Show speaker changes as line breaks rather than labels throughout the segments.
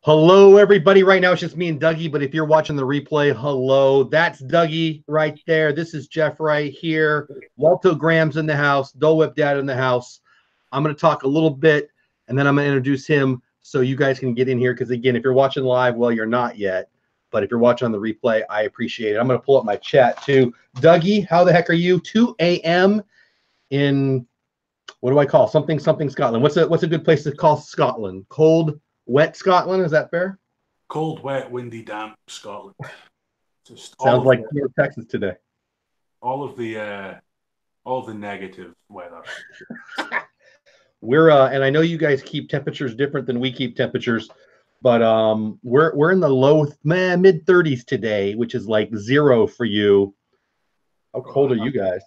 Hello, everybody. Right now, it's just me and Dougie, but if you're watching the replay, hello. That's Dougie right there. This is Jeff right here. Walt-O-Grams in the house. Dole Whip Dad in the house. I'm going to talk a little bit, and then I'm going to introduce him so you guys can get in here. Because, again, if you're watching live, well, you're not yet. But if you're watching on the replay, I appreciate it. I'm going to pull up my chat, too. Dougie, how the heck are you? 2 a.m. in, what do I call? Something Scotland. What's a good place to call Scotland? Cold, wet Scotland, is that fair?
Cold, wet, windy, damp Scotland. Just
sounds like North Texas today.
All of the negative weather.
We're and I know you guys keep temperatures different than we keep temperatures, but we're in the low mid 30s today, which is like 0 for you. How cold are you guys?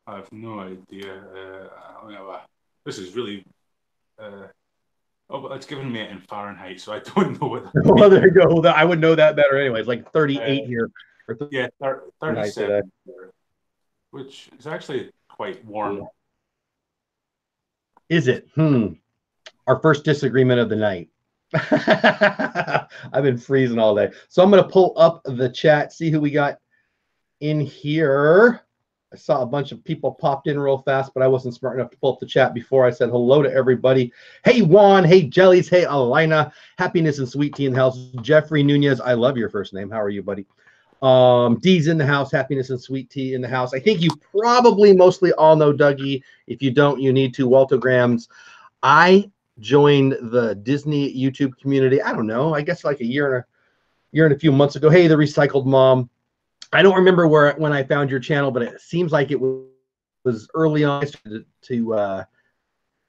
I have no idea. This is really. Oh, but it's given me it in Fahrenheit, so I don't know what.
Well, there you go. I would know that better anyway. It's like 38 here.
Yeah, 37, which is actually quite warm.
Is it? Our first disagreement of the night. I've been freezing all day. So I'm going to pull up the chat, see who we got in here. I saw a bunch of people popped in real fast, but I wasn't smart enough to pull up the chat before I said hello to everybody. Hey, Juan. Hey, Jellies. Hey, Alina. Happiness and Sweet Tea in the house. Jeffrey Nunez. I love your first name. How are you, buddy? D's in the house. Happiness and Sweet Tea in the house. I think you probably mostly all know Dougie. If you don't, you need to. Walt-O-Grams. I joined the Disney YouTube community. I don't know. I guess like a year and a few months ago. Hey, the Recycled Mom. I don't remember when I found your channel, but it seems like it was early on to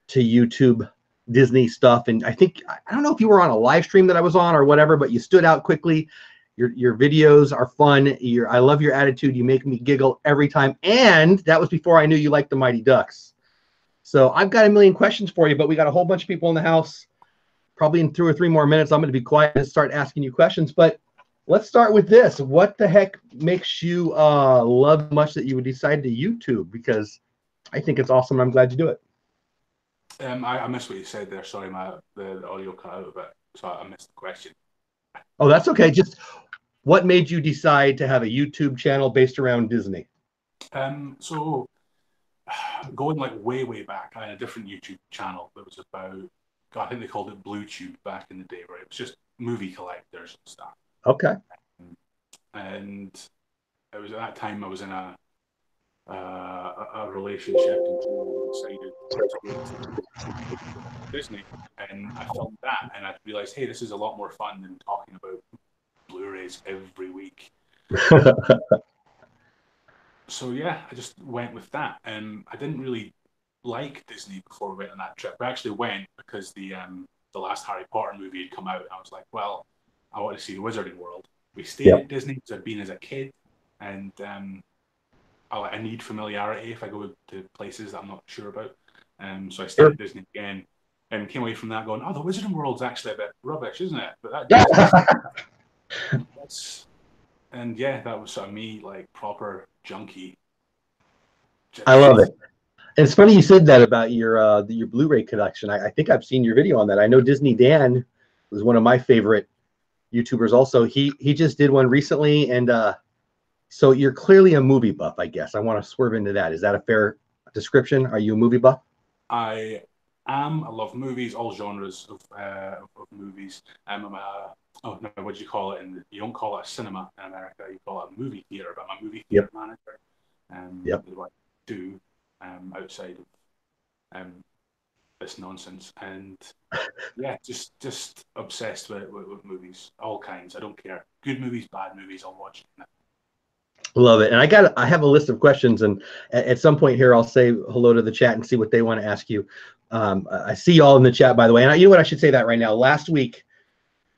YouTube Disney stuff. And I don't know if you were on a live stream that I was on or whatever, but you stood out quickly. Your videos are fun. I love your attitude. You make me giggle every time. And that was before I knew you liked the Mighty Ducks. So I've got a million questions for you, but we got a whole bunch of people in the house. Probably in 2 or 3 more minutes, I'm going to be quiet and start asking you questions. But let's start with this. What the heck makes you love much that you would decide to YouTube? Because I think it's awesome. I'm glad you do it.
I missed what you said there. Sorry, the audio cut out a bit, so I missed the question.
Oh, that's okay. Just what made you decide to have a YouTube channel based around Disney?
So going like way back, I had a different YouTube channel that was about, God, I think they called it BlueTube back in the day, right? It was just movie collectors and stuff.
Okay.
And it was at that time I was in a relationship and decided to go to Disney, and I filmed that, and I realized, hey, this is a lot more fun than talking about Blu-rays every week. So yeah, I just went with that, and I didn't really like Disney before we went on that trip. We actually went because the last Harry Potter movie had come out, and I was like, well, I want to see the Wizarding World. We stayed at Disney because I'd been as a kid, and I need familiarity if I go to places that I'm not sure about. So I stayed at Disney again, and came away from that going, oh, the Wizarding World's actually a bit rubbish, isn't it? But and yeah, that was sort of me, like proper junkie.
I love it. It's funny you said that about your Blu-ray collection. I think I've seen your video on that. I know Disney Dan was one of my favorite YouTubers also. He just did one recently, and so you're clearly a movie buff, I guess. I want to swerve into that. Is that a fair description? Are you a movie buff?
I am. I love movies, all genres of movies. I'm what do you call it? You don't call it a cinema in America. You call it a movie theater. But I'm a movie theater manager. Is what I do outside of this nonsense. And yeah, just obsessed with movies, all kinds. I don't care. Good movies, bad movies, I'll watch it.
Love it. And I have a list of questions, and at some point here I'll say hello to the chat and see what they want to ask you. I see you all in the chat, by the way. And you know what, I should say that right now. Last week,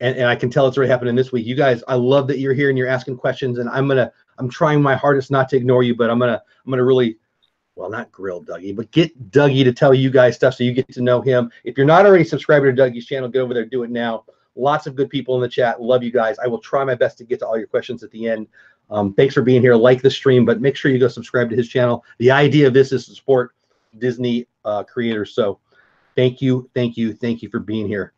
and I can tell it's already happening this week. You guys, I love that you're here and you're asking questions, and I'm trying my hardest not to ignore you, but I'm gonna really, well, not grill Dougie, but get Dougie to tell you guys stuff so you get to know him. If you're not already subscribed to Dougie's channel, get over there, do it now. Lots of good people in the chat. Love you guys. I will try my best to get to all your questions at the end. Thanks for being here. Like the stream, but make sure you go subscribe to his channel. The idea of this is to support Disney creators. So Thank you for being here.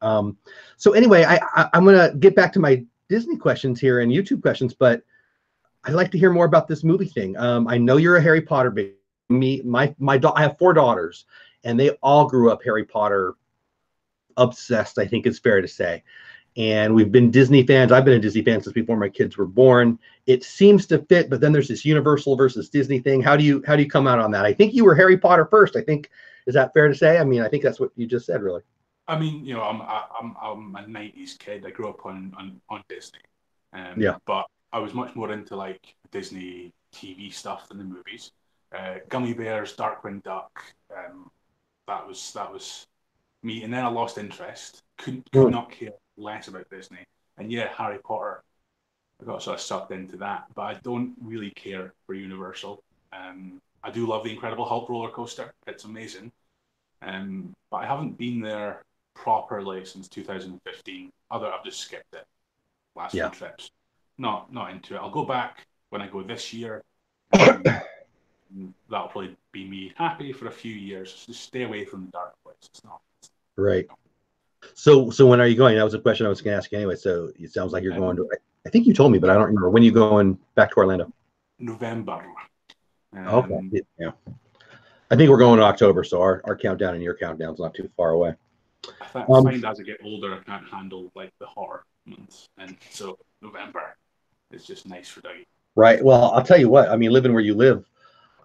So anyway, I'm gonna get back to my Disney questions here and YouTube questions, but I'd like to hear more about this movie thing. I know you're a Harry Potter baby. I have 4 daughters, and they all grew up Harry Potter obsessed, I think it's fair to say. And we've been Disney fans. I've been a Disney fan since before my kids were born. It seems to fit, but then there's this Universal versus Disney thing. How do you come out on that? I think you were Harry Potter first. I think, is that fair to say? I mean, I think that's what you just said, really.
I mean, you know, I'm a '90s kid. I grew up on Disney,
Yeah.
But I was much more into like Disney TV stuff than the movies. Gummy Bears, Darkwing Duck. That was me, and then I lost interest. Could not care less about Disney. And yeah, Harry Potter, I got sort of sucked into that, but I don't really care for Universal. I do love the Incredible Hulk roller coaster. It's amazing. But I haven't been there properly since 2015. I've just skipped it. Last few trips. Not into it. I'll go back when I go this year. That'll probably be me happy for a few years. Just stay away from the dark place. It's not.
Right. So when are you going? That was a question I was going to ask you anyway. So it sounds like you're going to. I think you told me, but I don't remember. When are you going back to Orlando?
November.
Okay. Yeah. I think we're going in October, so our countdown and your countdown's not too far away.
I find as I get older, I can't handle like the hotter months, and so November is just nice for Dougie.
Right. Well, I'll tell you what. I mean, living where you live,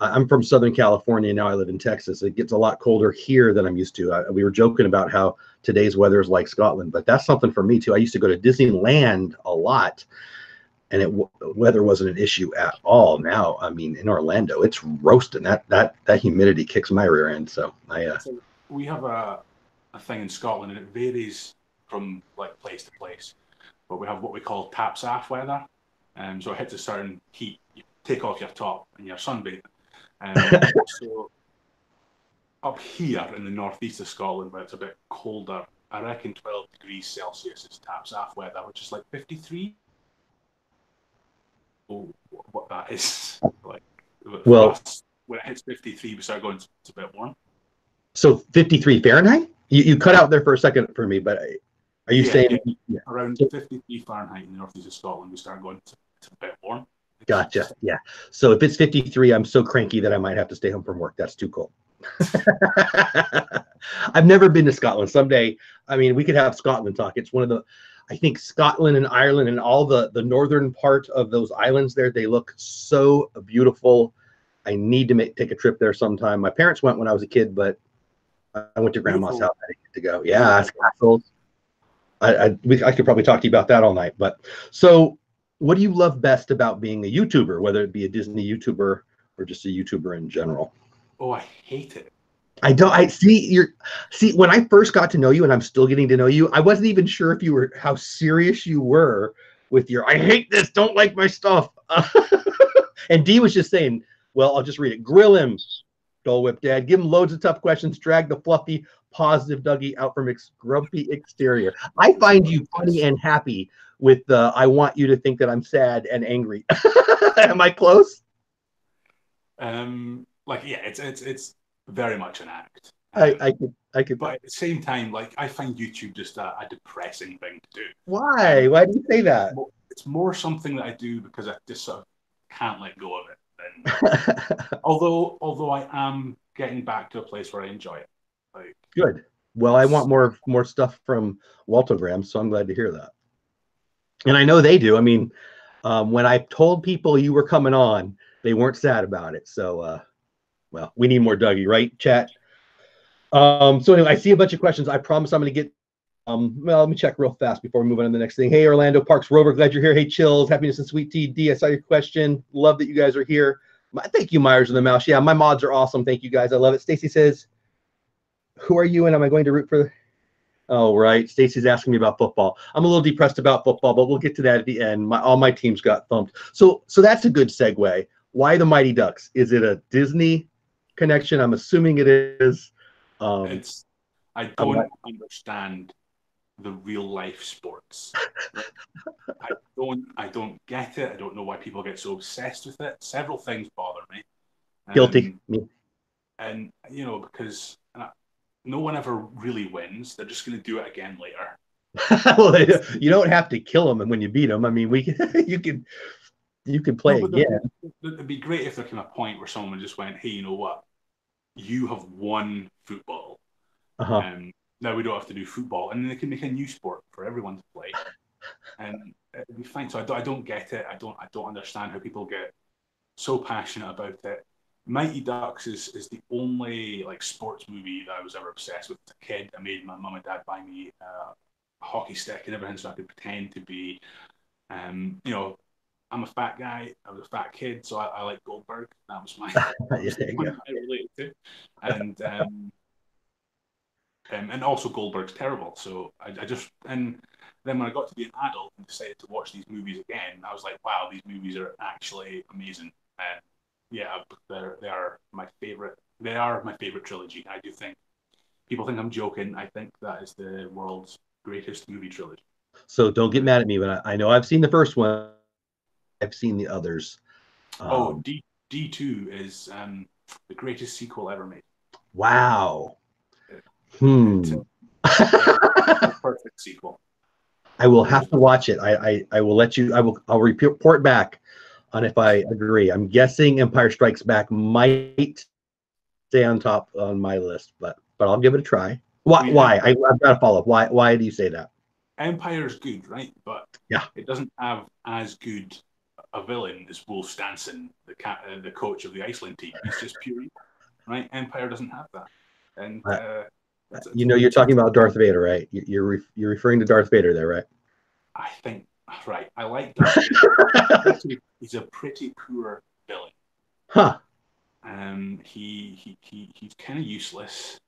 I'm from Southern California. Now I live in Texas. It gets a lot colder here than I'm used to. We were joking about how today's weather is like Scotland, but that's something for me too. I used to go to Disneyland a lot, and weather wasn't an issue at all. Now, I mean, in Orlando, it's roasting. That humidity kicks my rear end. So
we have a thing in Scotland, and it varies from like place to place. But we have what we call tap-saff weather, so it hits a certain heat. You take off your top and you're sunbathing. So up here in the northeast of Scotland, where it's a bit colder, I reckon 12 degrees Celsius is tap-saff weather, which is like 53. Oh, what that is like?
Well,
us, when it hits 53, we start going. It's a bit warm.
So 53 Fahrenheit? You cut out there for a second for me, but are you saying
around 53 Fahrenheit in the northeast of Scotland, we start going. It's a bit warm.
Gotcha. Yeah. So if it's 53, I'm so cranky that I might have to stay home from work. That's too cold. I've never been to Scotland. Someday, I mean, we could have Scotland talk. It's one of the, I think Scotland and Ireland and all the northern part of those islands there, they look so beautiful. I need to take a trip there sometime. My parents went when I was a kid, but I went to grandma's house. I didn't get to go. Yeah, castles. I could probably talk to you about that all night. But so what do you love best about being a YouTuber, whether it be a Disney YouTuber or just a YouTuber in general?
Oh, I hate it.
See, when I first got to know you, and I'm still getting to know you, I wasn't even sure if you were, how serious you were with your, I hate this, don't like my stuff. And Dee was just saying, well, I'll just read it. Grill him, Dole Whip Dad. Give him loads of tough questions. Drag the fluffy, positive Dougie out from its grumpy exterior. I find you funny and happy with the, I want you to think that I'm sad and angry. Am I close?
Like, yeah, it's very much an act.
I could.
But at the same time, like, I find YouTube just a depressing thing to do.
Why? Why do you say that?
It's more something that I do because I just sort of can't let go of it. And although I am getting back to a place where I enjoy it. Like,
good. Well, I want more stuff from Walt-O-Grams, so I'm glad to hear that. And I know they do. I mean, when I told people you were coming on, they weren't sad about it. So, well, we need more Dougie, right, chat? So anyway, I see a bunch of questions. I promise I'm going to get. Well, let me check real fast before we move on to the next thing. Hey, Orlando Parks Rover, glad you're here. Hey, Chills, Happiness and Sweet Tea. D, I saw your question. Love that you guys are here. Thank you, Myers of the Mouse. Yeah, my mods are awesome. Thank you, guys. I love it. Stacy says, who are you and am I going to root for? Oh, right. Stacy's asking me about football. I'm a little depressed about football, but we'll get to that at the end. All my teams got thumped. So that's a good segue. Why the Mighty Ducks? Is it a Disney connection? I'm assuming it is.
I don't understand the real life sports. I don't get it. I don't know why people get so obsessed with it. Several things bother me.
Guilty.
And you know, because no one ever really wins. They're just going to do it again later.
Well, you don't have to kill them, and when you beat them, I mean, you can play again.
It'd be great if there came a point where someone just went, "Hey, you know what? You have won football. Now we don't have to do football," and then they can make a new sport for everyone to play, and it'd be fine. So I don't get it. I don't understand how people get so passionate about it. Mighty Ducks is the only like sports movie that I was ever obsessed with as a kid. I made my mum and dad buy me a hockey stick and everything so I could pretend to be, you know, I'm a fat guy. I was a fat kid, so I like Goldberg. That was my one I related to, and also Goldberg's terrible. So I just, and then when I got to be an adult and decided to watch these movies again, I was like, wow, these movies are actually amazing. And yeah, they are my favorite. They are my favorite trilogy. I do think people think I'm joking. I think that is the world's greatest movie trilogy.
So don't get mad at me, but I know I've seen the first one. I've seen the others.
D2 is the greatest sequel ever made.
Wow.
It's a perfect sequel.
I will have to watch it. I will let you. I'll report back on if I agree. I'm guessing Empire Strikes Back might stay on top on my list, but I'll give it a try. Why? I've got to follow up. Why do you say that?
Empire's good, right? But
yeah,
it doesn't have as good a villain as Wolf Stanson, the coach of the Iceland team. He's just pure evil, right? Empire doesn't have that, and
you know, you're talking about Darth Vader, right? You're referring to Darth Vader there, right?
I think right. I like Darth Vader. He's a pretty poor villain.
Huh.
He's kind of useless,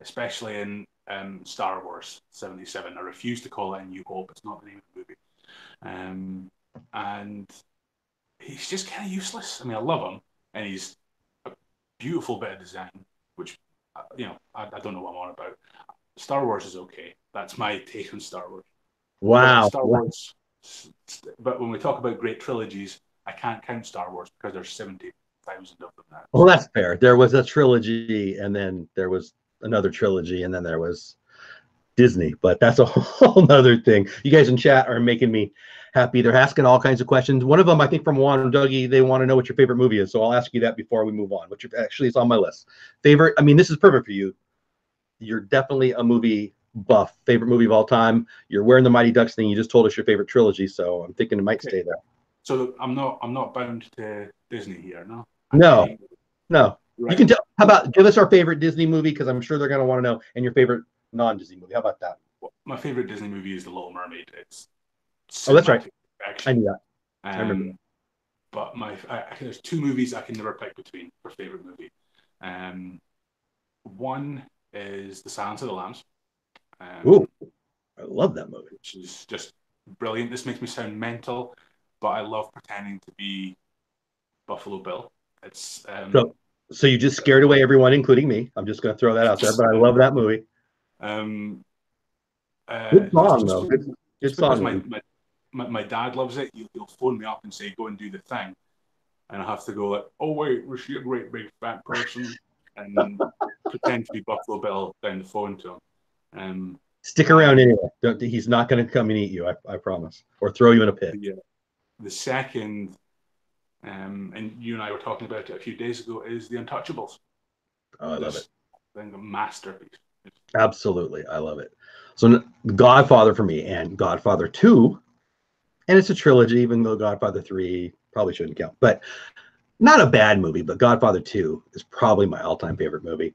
especially in Star Wars 77. I refuse to call it A New Hope. It's not the name of the movie. And he's just kind of useless. I mean, I love him, and he's a beautiful bit of design, which, you know, I don't know what I'm on about. Star Wars is okay. That's my take on Star Wars.
Wow.
Star Wars. But when we talk about great trilogies, I can't count Star Wars because there's 70,000 of them now.
Well, that's fair. There was a trilogy, and then there was another trilogy, and then there was Disney, but that's a whole nother thing. You guys in chat are making me happy. They're asking all kinds of questions. One of them, I think, from Juan and Dougie, they want to know what your favorite movie is. So I'll ask you that before we move on. Actually, it's on my list. Favorite, I mean, this is perfect for you. You're definitely a movie buff. Favorite movie of all time. You're wearing the Mighty Ducks thing. You just told us your favorite trilogy, so I'm thinking it might stay there.
So I'm not bound to Disney here, no?
No. Right. You can tell. How about give us our favorite Disney movie, because I'm sure they're going to want to know, and your favorite non-Disney movie. How about that?
Well, my favorite Disney movie is The Little Mermaid. It's
that's right. I knew that.
I remember. But there's two movies I can never pick between for favorite movie. One is The Silence of the Lambs.
Ooh, I love that movie.
Which is just brilliant. This makes me sound mental, but I love pretending to be Buffalo Bill. It's
so you just scared away everyone, including me. I'm just going to throw that out there, but I love that movie. Good song, though. Good song.
My dad loves it. He'll phone me up and say, "Go and do the thing," and I have to go like, "Oh wait, was she a great big fat person?" and then pretend to be Buffalo Bill down the phone to him.
Stick around anyway. He's not going to come and eat you. I promise, or throw you in a pit.
Yeah. The second, and you and I were talking about it a few days ago, is The Untouchables.
Oh, I love it.
I think a masterpiece.
Absolutely, I love it. So Godfather for me, and Godfather 2, and it's a trilogy, even though Godfather 3 probably shouldn't count, but not a bad movie. But Godfather 2 is probably my all-time favorite movie.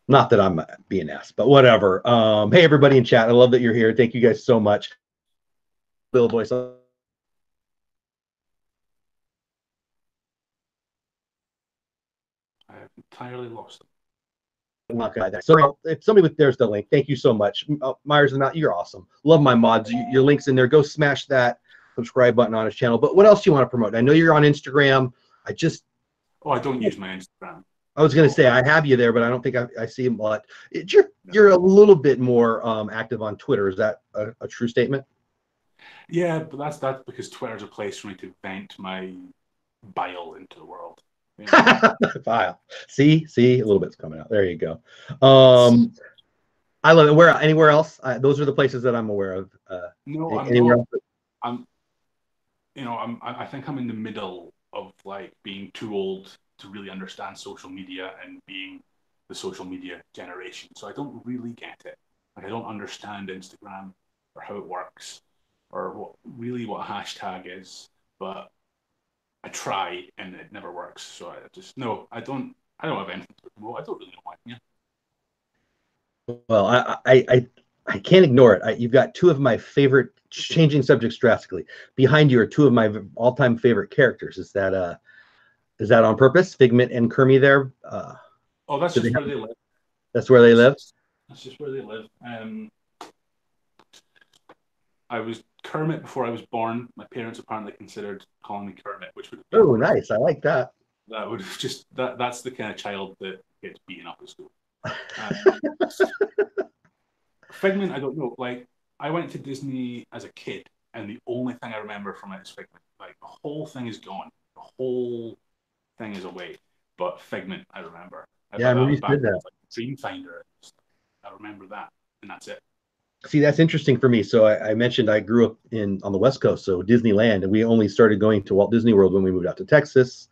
Not that I'm being asked, but whatever. Hey, everybody in chat, I love that you're here. Thank you guys so much. Bill voice.
I have entirely lost it.
I'm not gonna that. So if somebody there's the link. Thank you so much. Myers and not, you're awesome. Love my mods. Your link's in there. Go smash that subscribe button on his channel. But what else do you want to promote? I know you're on Instagram. I
don't use my Instagram.
I was gonna say I have you there, but I don't think I see him a lot. You're a little bit more active on Twitter. Is that a true statement?
Yeah, but that's because Twitter's a place for me to vent my bile into the world.
File. See, a little bit's coming out. There you go. I love it. Where anywhere else? Those are the places that I'm aware of.
No, I'm
anywhere
not.
else?
I think I'm in the middle of like being too old to really understand social media and being the social media generation. So I don't really get it. Like I don't understand Instagram or how it works or what a hashtag is. But I try and it never works. So I just no, I don't have anything to promote. I don't really know why. Yeah.
Well, I can't ignore it. You've got two of my favorite, changing subjects drastically. Behind you are two of my all-time favorite characters. Is that on purpose? Figment and Kermie there.
Oh, that's just where they live.
That's where they live.
That's just where they live. I was Kermit before I was born. My parents apparently considered calling me Kermit, which would.
Oh, nice! I like that.
That would have just that's the kind of child that gets beaten up at school. Figment, I don't know. Like, I went to Disney as a kid, and the only thing I remember from it is Figment. Like, the whole thing is gone. The whole thing is away. But Figment, I remember.
Yeah, I remember you said that.
Like Dreamfinder. I remember that, and that's it.
See, that's interesting for me. So I mentioned I grew up on the West Coast, so Disneyland, and we only started going to Walt Disney World when we moved out to Texas.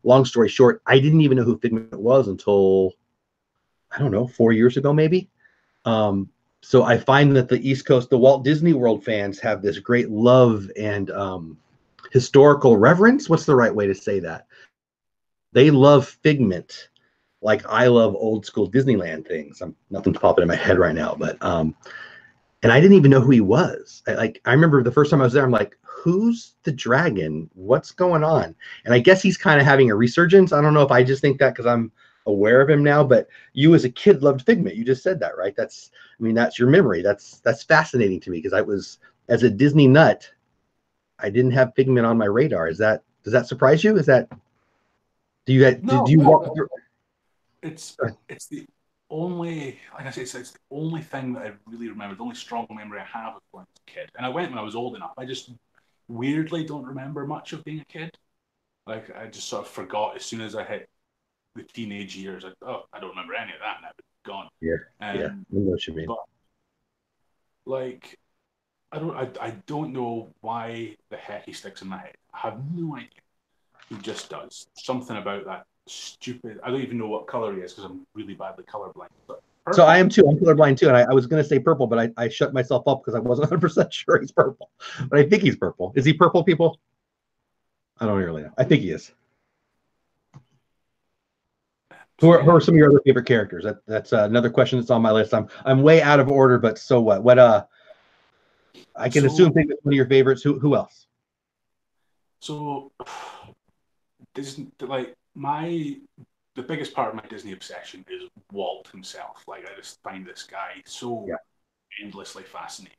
Long story short, I didn't even know who Figment was until, I don't know, 4 years ago, maybe. So I find that the East Coast, the Walt Disney World fans have this great love and historical reverence. What's the right way to say that? They love Figment like I love old school Disneyland things. Nothing's popping in my head right now, but and I didn't even know who he was. I remember the first time I was there, I'm like, who's the dragon? What's going on? And I guess he's kind of having a resurgence. I don't know if I just think that because I'm aware of him now, but you as a kid loved Figment. You just said that, right? That's your memory. That's fascinating to me because I was, as a Disney nut, I didn't have Figment on my radar. Does that surprise you?
It's the only, like I say, it's the only thing that I really remember, the only strong memory I have of going as a kid. And I went when I was old enough. I just weirdly don't remember much of being a kid. Like, I just sort of forgot as soon as I hit the teenage years. I don't remember any of that now. It's gone.
Yeah, yeah. I know what you mean.
But, like, I don't know why the heck he sticks in my head. I have no idea. He just does. Something about that stupid. I don't even know what color he is because I'm really badly colorblind. But
so I am too. I'm colorblind too, and I was going to say purple, but I shut myself up because I wasn't 100% sure he's purple. But I think he's purple. Is he purple, people? I don't really know. I think he is. Who are some of your other favorite characters? That's another question that's on my list. I'm way out of order, but so what? I can assume Figment's one of your favorites. Who else?
So, the biggest part of my Disney obsession is Walt himself. Like, I just find this guy so endlessly fascinating.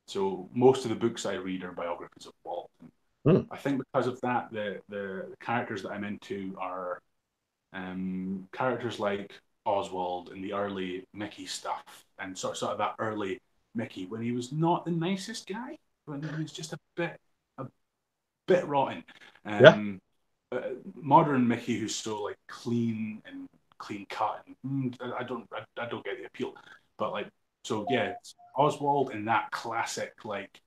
So most of the books I read are biographies of Walt. I think because of that, the characters that I'm into are characters like Oswald and the early Mickey stuff, and sort of that early Mickey when he was not the nicest guy, when he was just a bit rotten. Modern Mickey, who's so like clean and clean cut, and I don't get the appeal. But like, so yeah, it's Oswald and that classic, like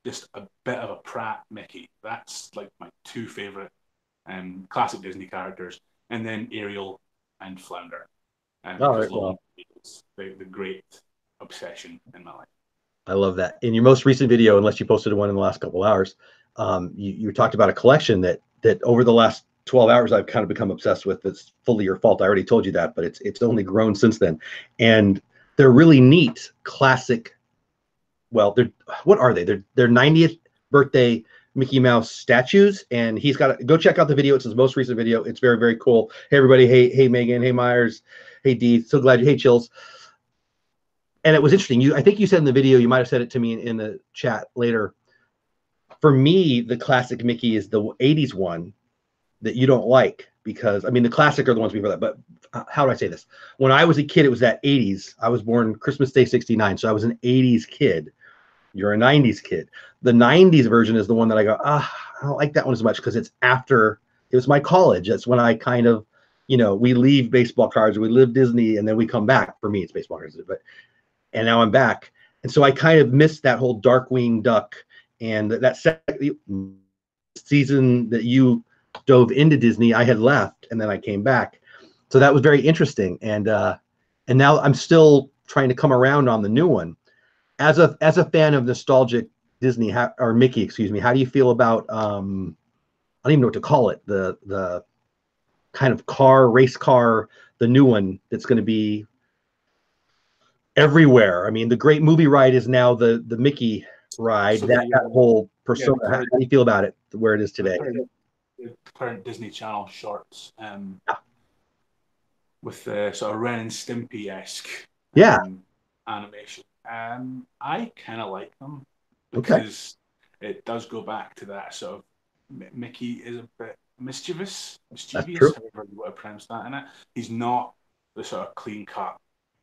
just a bit of a prat Mickey. That's like my two favorite classic Disney characters. And then Ariel and Flounder. The great obsession in my life.
I love that. In your most recent video, unless you posted one in the last couple of hours, you talked about a collection that over the last 12 hours I've kind of become obsessed with. It's fully your fault. I already told you that, but it's only grown since then. And they're really neat, classic. Well, what are they? They're 90th birthday Mickey Mouse statues, and he's got to go check out the video. It's his most recent video. It's very, very cool. Hey everybody, hey Megan, hey Myers, hey Dee, so glad hey Chills. And it was interesting. I think you said in the video, you might have said it to me in the chat later. For me, the classic Mickey is the 80s one that you don't like, because I mean the classic are the ones before that, but how do I say this? When I was a kid, it was that 80s. I was born Christmas Day 69, so I was an 80s kid. You're a 90s kid. The 90s version is the one that I go, I don't like that one as much because it's after it was my college. That's when I kind of, you know, we leave baseball cards, we live Disney, and then we come back. For me, it's baseball cards, but and now I'm back, and so I kind of missed that whole Darkwing Duck and that second season that you dove into Disney. I had left, and then I came back, so that was very interesting. And now I'm still trying to come around on the new one. As a fan of nostalgic Disney or Mickey, excuse me, how do you feel about I don't even know what to call it, the kind of race car, the new one that's going to be everywhere. I mean, the great movie ride is now the Mickey ride. So that whole persona. How do you feel about it where it is today?
The current Disney Channel shorts, with the sort of Ren and Stimpy-esque animation. I kind of like them because it does go back to that sort of Mickey is a bit mischievous, however you want to pronounce that in it. He's not the sort of clean-cut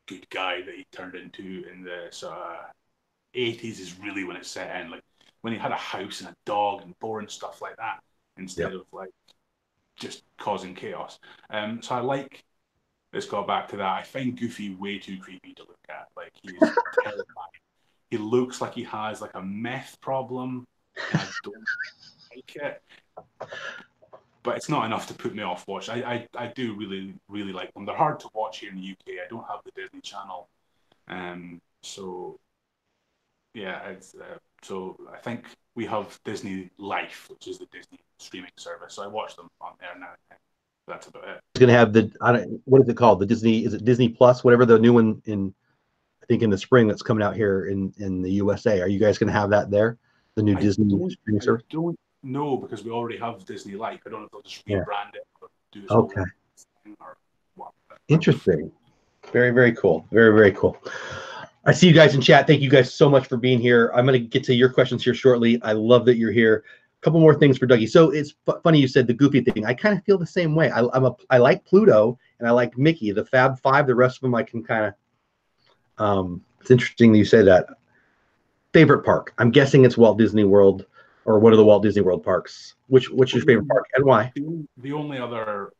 good guy that he turned into in the sort of 80s is really when it's set in. Like when he had a house and a dog and boring stuff like that instead of like just causing chaos. So I like this got back to that. I find Goofy way too creepy to look at. Like he's terrifying. He looks like he has like a meth problem. And I don't like it. But it's not enough to put me off watch. I do really, really like them. They're hard to watch here in the UK. I don't have the Disney Channel. So yeah, it's so I think we have Disney Life, which is the Disney streaming service. So I watch them on there now. That's about it.
It's gonna have what is it called? The Disney, is it Disney Plus? Whatever the new one I think in the spring that's coming out here in the USA. Are you guys gonna have that there? The new Disney streaming service?
I don't know because we already have Disney Life. I don't know if they'll just rebrand it or do this thing or what.
Interesting. Very, very cool. Very, very cool. I see you guys in chat. Thank you guys so much for being here. I'm going to get to your questions here shortly. I love that you're here. A couple more things for Dougie. So it's funny you said the Goofy thing. I kind of feel the same way. I like Pluto and I like Mickey. The Fab Five, the rest of them I can kind of. It's interesting that you say that. Favorite park? I'm guessing it's Walt Disney World or one of the Walt Disney World parks. What's your favorite park and why?
The only other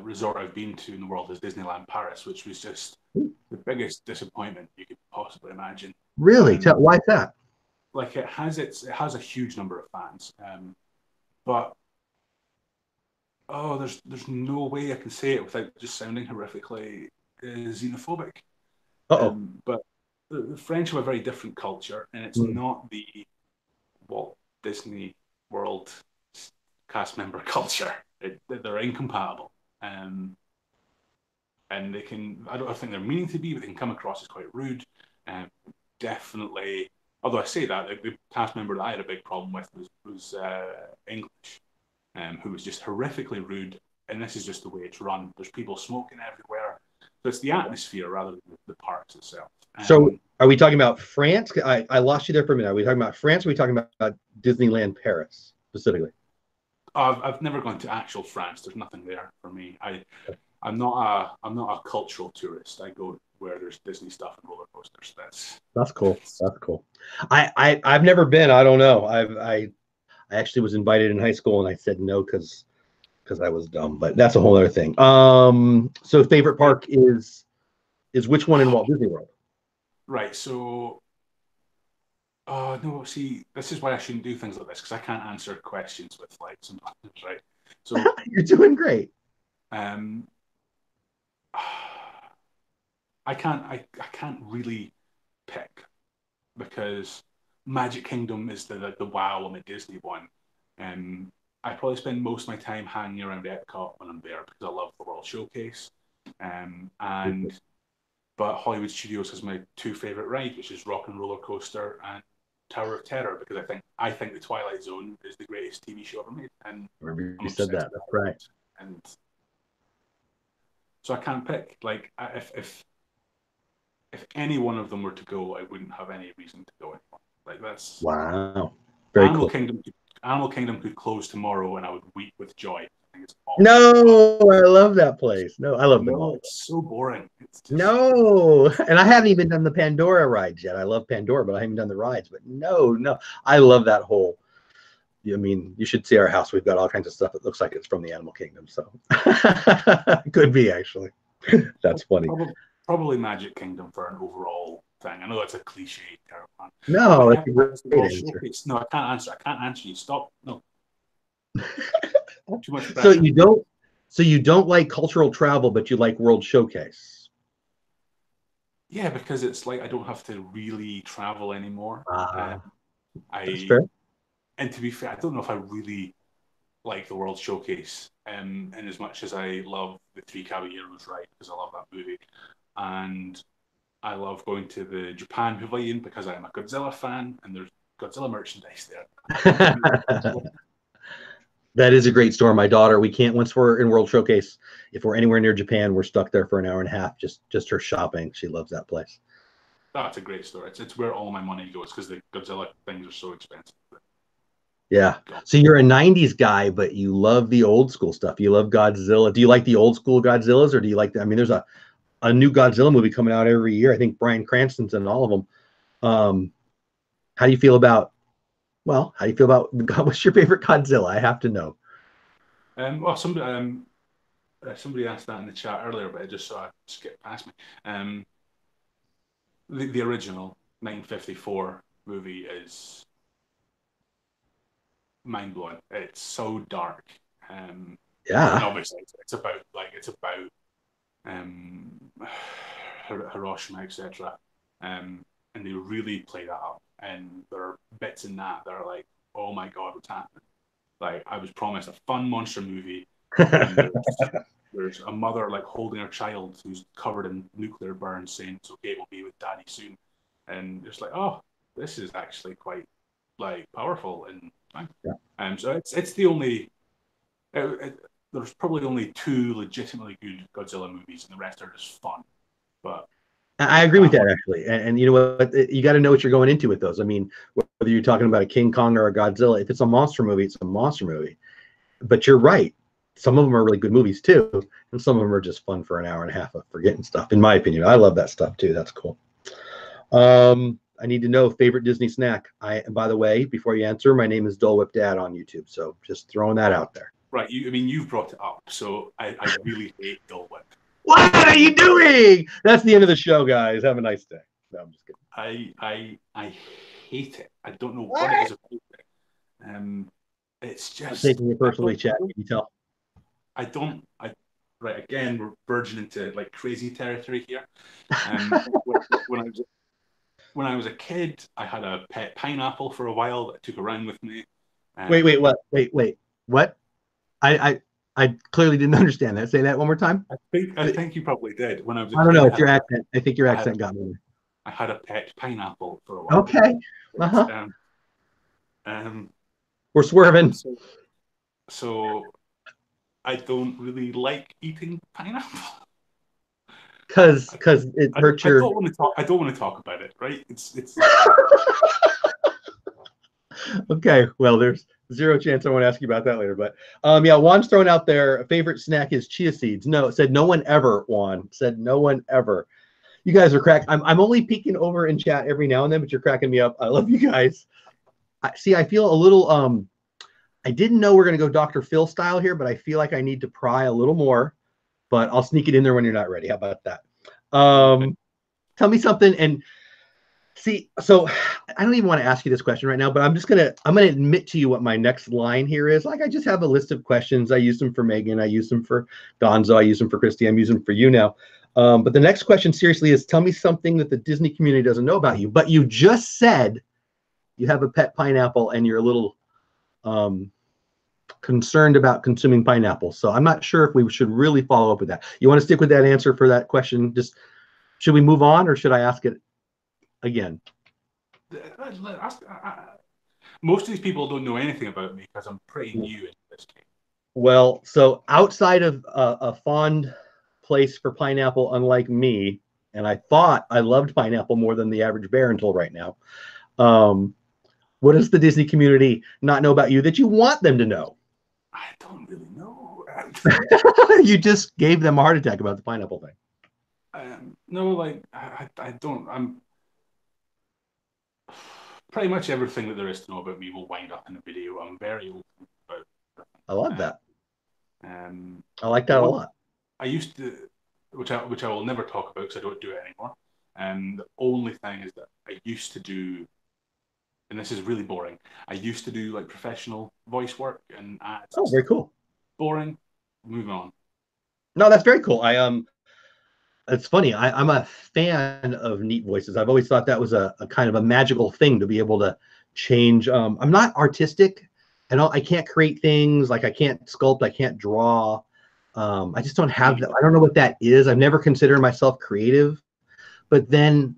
resort I've been to in the world is Disneyland Paris, which was just the biggest disappointment you could possibly imagine.
Really? Why is that?
Like it has a huge number of fans, but there's no way I can say it without just sounding horrifically xenophobic. But the French have a very different culture, and it's not the Walt Disney World cast member culture. They're incompatible, and they can. I don't think they're meaning to be, but they can come across as quite rude. Definitely. Although I say that the cast member that I had a big problem with was English, who was just horrifically rude. And this is just the way it's run. There's people smoking everywhere. So it's the atmosphere rather than the parks itself.
So are we talking about France? I lost you there for a minute. Are we talking about France or are we talking about Disneyland Paris specifically?
I've never gone to actual France. There's nothing there for me. I'm not a cultural tourist. I go where there's Disney stuff and roller coasters. That's
cool. That's cool. I've never been. I don't know. I actually was invited in high school and I said no because I was dumb. But that's a whole other thing. So favorite park is which one in Walt Disney World?
Right. So. No, see, this is why I shouldn't do things like this because I can't answer questions with like sometimes, right? So
you're doing great.
I can't really pick because Magic Kingdom is the wow on the Disney one. I probably spend most of my time hanging around Epcot when I'm there because I love the World Showcase. But Hollywood Studios has my two favorite rides, which is Rock and Roller Coaster and Tower of Terror, because I think the Twilight Zone is the greatest TV show ever made. And
you said that. That's right.
And so I can't pick. Like if any one of them were to go, I wouldn't have any reason to go anymore. Like that's
wow. Very cool.
Animal Kingdom could close tomorrow, and I would weep with joy. I think it's awesome.
No, I love that place. No, I love them all.
It's so boring.
No, and I haven't even done the Pandora rides yet. I love Pandora, but I haven't done the rides. But no, I love that whole I mean, you should see our house. We've got all kinds of stuff that looks like it's from the animal kingdom. So could be actually. That's funny.
Probably Magic Kingdom for an overall thing. I know that's a cliche term.
No, it's a great answer.
No, I can't answer. I can't answer you. Stop. No. Too much pressure.
So you don't like cultural travel, but you like World Showcase.
Yeah, because it's like I don't have to really travel anymore.
That's fair.
And to be fair, I don't know if I really like the World Showcase, and as much as I love the Three Caballeros ride because I love that movie, and I love going to the Japan Pavilion because I'm a Godzilla fan and there's Godzilla merchandise there.
That is a great store. My daughter, we can't, once we're in World Showcase, if we're anywhere near Japan, we're stuck there for an hour and a half, just her shopping. She loves that place.
That's a great store. It's where all my money goes because the Godzilla things are so expensive.
Yeah. So you're a 90s guy, but you love the old school stuff. You love Godzilla. Do you like the old school Godzillas, or do you like I mean, there's a new Godzilla movie coming out every year. I think Bryan Cranston's in all of them. How do you feel about what's your favorite Godzilla? I have to know.
Well, somebody asked that in the chat earlier, but it just sort of skipped past me. The original 1954 movie is mind blowing. It's so dark.
Yeah.
And obviously, it's about Hiroshima, etc. And they really play that up. And there are bits in that are like, oh my god, what's happening? Like, I was promised a fun monster movie. And there's a mother like holding her child who's covered in nuclear burns, saying it's okay, we'll be with daddy soon. And it's like, oh, this is actually quite like powerful and fun. Yeah. So it's the only. There's probably only 2 legitimately good Godzilla movies, and the rest are just fun. But
I agree with that, actually. And you know what? You got to know what you're going into with those. I mean, whether you're talking about a King Kong or a Godzilla, if it's a monster movie, it's a monster movie. But you're right. Some of them are really good movies, too. And some of them are just fun for an hour and a half of forgetting stuff, in my opinion. I love that stuff, too. That's cool. I need to know favorite Disney snack. By the way, before you answer, my name is Dole Whip Dad on YouTube. So just throwing that out there.
Right. You've brought it up. So I really hate Dole Whip.
What are you doing? That's the end of the show, guys. Have a nice day. No, I'm just kidding.
I hate it. I don't know what it is about it. It's just
I'm taking it personally, chat. Can you tell?
Right, again, we're verging into like crazy territory here. When I was a kid, I had a pet pineapple for a while that I took around with me.
Wait, what? Wait, what? I clearly didn't understand that. Say that one more time.
I think you probably did. When I was a
kid, don't know. It's your accent. I think your accent got me.
I had a pet pineapple for a while.
Okay. We're swerving.
So I don't really like eating pineapple.
Because it hurts your.
I don't want to talk about it. Right? It's.
Okay. Well, there's zero chance I want to ask you about that later. But yeah, Juan's throwing out there. Favorite snack is chia seeds. No, it said no one ever. Juan said no one ever. You guys are cracked. I'm only peeking over in chat every now and then, but you're cracking me up. I love you guys. I feel a little. I didn't know we're gonna go Dr. Phil style here, but I feel like I need to pry a little more. But I'll sneak it in there when you're not ready. How about that? Tell me something. And see, so I don't even want to ask you this question right now, but I'm gonna admit to you what my next line here is. Like, I just have a list of questions. I use them for Megan. I use them for Gonzo. I use them for Christy. I'm using them for you now. But the next question seriously is, tell me something that the Disney community doesn't know about you. But you just said you have a pet pineapple and you're a little concerned about consuming pineapple. So I'm not sure if we should really follow up with that. You want to stick with that answer for that question? Just should we move on, or should I ask it again?
Most of these people don't know anything about me because I'm pretty new in this game.
Well, so outside of a fond place for pineapple, unlike me, and I thought I loved pineapple more than the average bear until right now. What does the Disney community not know about you that you want them to know?
I don't really know.
You just gave them a heart attack about the pineapple thing.
No, like I don't. pretty much everything that there is to know about me will wind up in a video. I'm very open about.
I love that.
Um,
I like
the
that a
one
lot.
I used to, which I will never talk about because I don't do it anymore. And the only thing is that I used to do, and this is really boring. I used to do like professional voice work and ads and
Oh, very
stuff.
cool.
Boring. Moving on.
No, that's very cool. It's funny. I'm a fan of neat voices. I've always thought that was a kind of a magical thing to be able to change. I'm not artistic. I can't create things. Like I can't sculpt. I can't draw. I just don't have that. I don't know what that is. I've never considered myself creative. But then,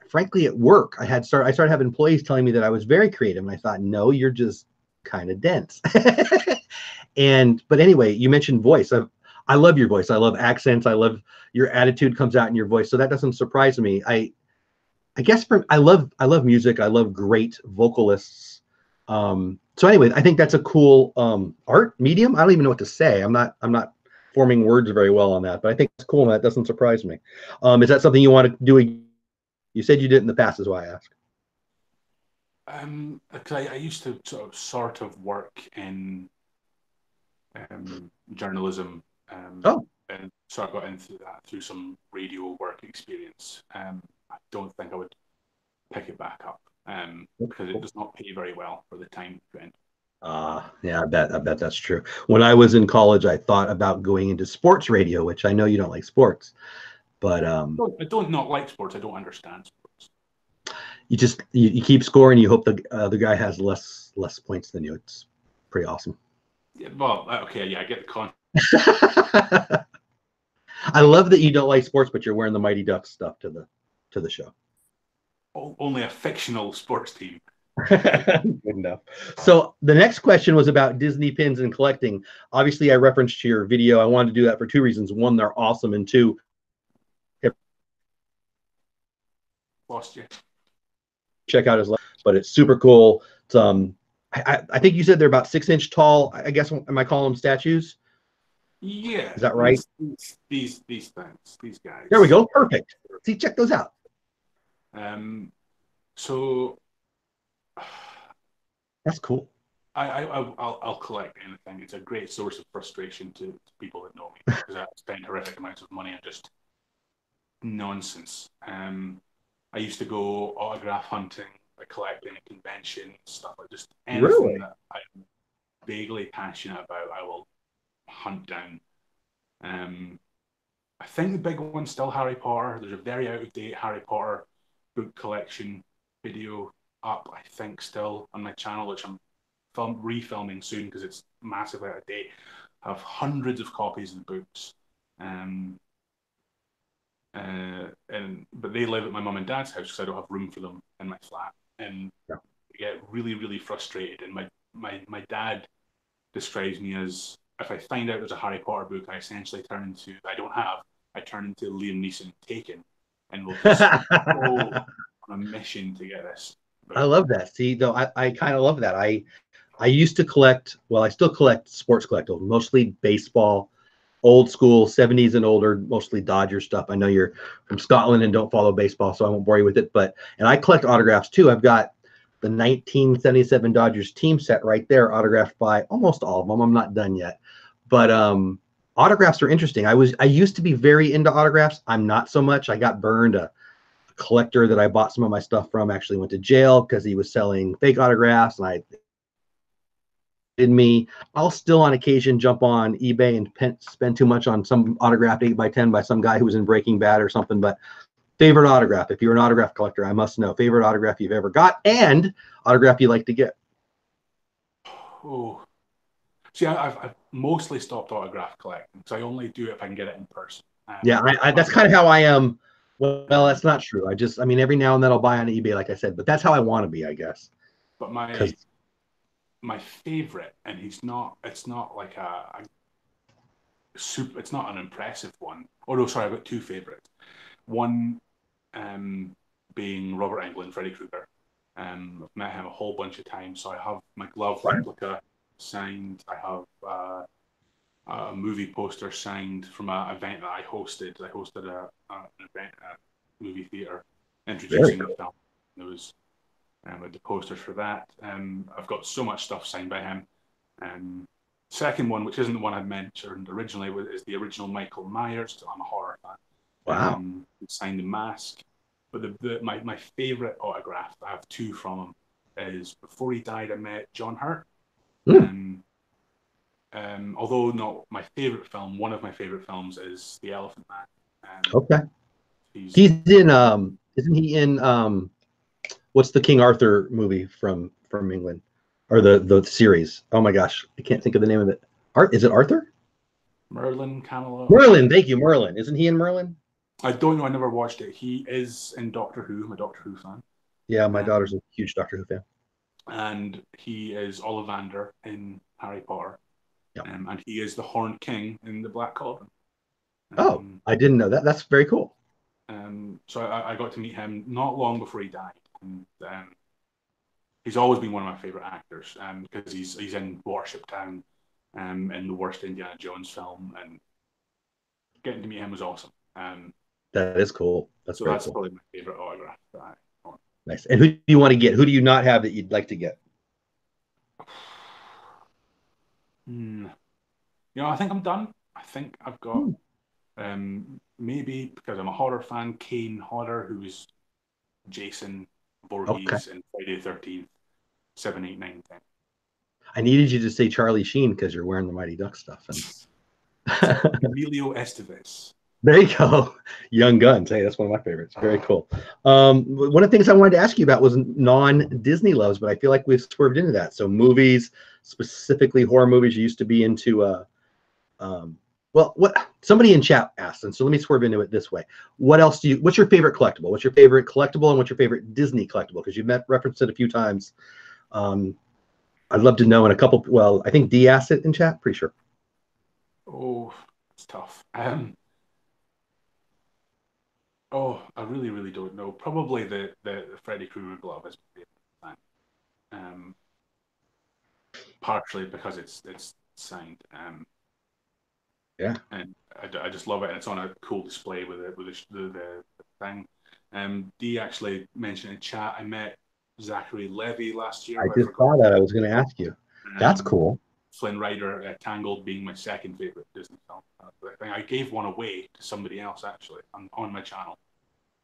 frankly, at work, I started having employees telling me that I was very creative, and I thought, no, you're just kind of dense. But anyway, you mentioned voice. I love your voice. I love accents. I love your attitude comes out in your voice. So that doesn't surprise me. I guess I love music. I love great vocalists. So anyway, I think that's a cool art medium. I don't even know what to say. I'm not forming words very well on that, but I think it's cool and that doesn't surprise me. Is that something you want to do? You said you did in the past, is why I asked.
Because I used to sort of work in journalism,
Oh,
and so I got into that through some radio work experience. I don't think I would pick it back up because it does not pay very well for the time spent.
yeah, I bet that's true. When I was in college, I thought about going into sports radio, which I know you don't like sports, but
I don't not like sports. I don't understand sports.
you keep scoring. You hope the guy has less points than you. It's pretty awesome.
Yeah, well, okay, yeah, I get the con.
I love that you don't like sports, but you're wearing the Mighty Ducks stuff to the show.
Only a fictional sports team.
Good enough. So the next question was about Disney pins and collecting. Obviously, I referenced to your video. I wanted to do that for two reasons. One, they're awesome, and two,
Lost you.
check out his life. But it's super cool. It's, I think you said they're about 6 inch tall. I guess, am I calling them statues?
Yeah.
Is that right?
These things, these guys.
There we go. Perfect. See, check those out.
So
that's cool.
I'll collect anything. It's a great source of frustration to people that know me because I spend horrific amounts of money on just nonsense. I used to go autograph hunting, like collecting at conventions, stuff like just anything that I'm vaguely passionate about, I will hunt down. I think the big one's still Harry Potter. There's a very out of date Harry Potter book collection video up, I think, still on my channel, which I'm refilming soon because it's massively out of date. I have hundreds of copies of the books. But they live at my mum and dad's house because I don't have room for them in my flat, and I get really, really frustrated. And my dad describes me as, if I find out there's a Harry Potter book, I essentially turn into Liam Neeson Taken, and will just go on a mission to get this book.
I love that. See, though, I kind of love that. I used to collect. Well, I still collect sports collectibles, mostly baseball. Old school, 70s and older, mostly Dodger stuff. I know you're from Scotland and don't follow baseball, so I won't bore you with it. And I collect autographs too. I've got the 1977 Dodgers team set right there, autographed by almost all of them. I'm not done yet, but autographs are interesting. I used to be very into autographs. I'm not so much. I got burned. A collector that I bought some of my stuff from actually went to jail because he was selling fake autographs, and I'll still on occasion jump on eBay and spend too much on some autographed 8x10 by some guy who was in Breaking Bad or something. But favorite autograph, if you're an autograph collector, I must know favorite autograph you've ever got and autograph you like to get.
Oh, see, I've mostly stopped autograph collecting, so I only do it if I can get it in person.
Yeah, that's kind of how I am. Well, that's not true. I mean, every now and then I'll buy on eBay, like I said, but that's how I want to be, I guess.
But my favorite, and it's not like it's not an impressive one. Oh no, sorry, I've got two favorites. One being Robert Englund, Freddy Krueger. I've met him a whole bunch of times, so I have my glove replica signed. I have a movie poster signed from an event that I hosted. I hosted an event at a movie theater introducing the film. It was with the posters for that. I've got so much stuff signed by him. Second one, which isn't the one I mentioned originally, is the original Michael Myers. So I'm a horror fan.
Wow.
He signed The Mask. But my favourite autograph, I have two from him, is before he died, I met John Hurt. Although not my favourite film, one of my favourite films is The Elephant Man.
Okay. He's in, isn't he in, what's the King Arthur movie from England? Or the series? Oh my gosh, I can't think of the name of it. Is it Arthur?
Merlin, Camelot.
Merlin, thank you, Merlin. Isn't he in Merlin?
I don't know, I never watched it. He is in Doctor Who. I'm a Doctor Who fan.
Yeah, my daughter's a huge Doctor Who fan.
And he is Ollivander in Harry Potter.
Yep.
And he is the Horned King in the Black Cauldron.
Oh, I didn't know that. That's very cool.
So I got to meet him not long before he died. And he's always been one of my favourite actors because he's in Watership Down in the worst Indiana Jones film. And getting to meet him was awesome.
That is cool. That's cool.
Probably my favourite autograph that I want.
Nice. And who do you want to get? Who do you not have that you'd like to get?
I think I'm done. I think I've got maybe because I'm a horror fan, Kane Hodder, who was Jason Voorhees in Friday the 13th, 7, 8, 9, 10.
I needed you to say Charlie Sheen because you're wearing the Mighty Duck stuff.
Emilio Estevez.
There you go. Young Guns. Hey, that's one of my favorites. Very cool. One of the things I wanted to ask you about was non-Disney loves, but I feel like we've swerved into that. So movies, specifically horror movies, you used to be into. Well, what somebody in chat asked, and so let me swerve into it this way. What else do you? What's your favorite collectible? What's your favorite collectible, and what's your favorite Disney collectible? Because you've referenced it a few times. I'd love to know in a couple. Well, I think D asked it in chat. Pretty sure.
Oh, it's tough. I really, really don't know. Probably the Freddy Krueger glove is my favorite. Partially because it's signed.
Yeah.
And I just love it, and it's on a cool display with the thing. Dee actually mentioned in chat, I met Zachary Levi last year.
I just saw that. I was going to ask you. That's cool.
Flynn Rider, Tangled being my second favorite Disney film. I gave one away to somebody else actually on my channel.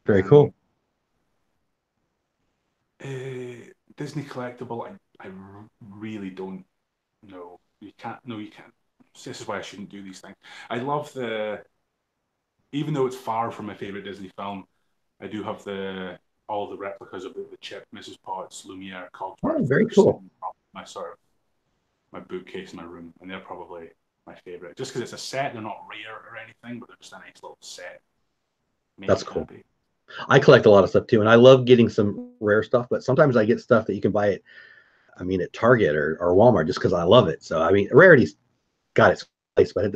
Very cool.
Disney collectible, I really don't know. You can't. This is why I shouldn't do these things. I love even though it's far from my favorite Disney film, I do have all the replicas of the Chip, Mrs. Potts, Lumiere, Cogsworth.
Oh, very cool.
My bookcase in my room, and they're probably my favorite. Just because it's a set, they're not rare or anything, but they're just a nice little set.
That's cool. I collect a lot of stuff too, and I love getting some rare stuff, but sometimes I get stuff that you can buy at Target or Walmart just because I love it. So rarity's got its place, but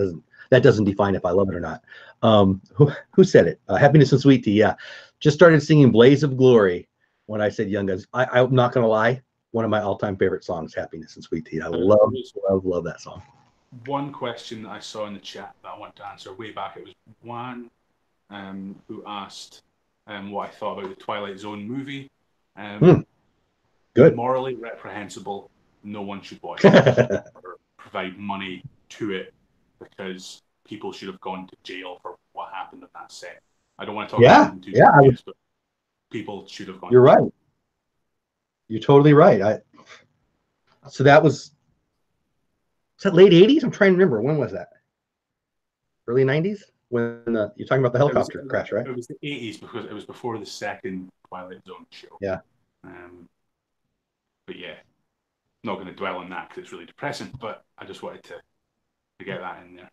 that doesn't define if I love it or not. Who said it? Happiness and Sweet Tea. Yeah, just started singing Blaze of Glory when I said Young Guns. I'm not gonna lie, one of my all-time favorite songs, Happiness and Sweet Tea. I love that song.
One question that I saw in the chat that I want to answer way back, it was Juan who asked what I thought about the Twilight Zone movie.
Good.
Morally reprehensible. No one should watch it or provide money to it because people should have gone to jail for what happened at that set. I don't want to talk about it but people should have gone.
You're right. You're totally right. So that was that late 80s? I'm trying to remember. When was that? Early 90s? When you're talking about the helicopter crash, right?
It was the 80s because it was before the second Twilight Zone show.
Yeah.
But yeah, not going to dwell on that because it's really depressing. But I just wanted to get that in there.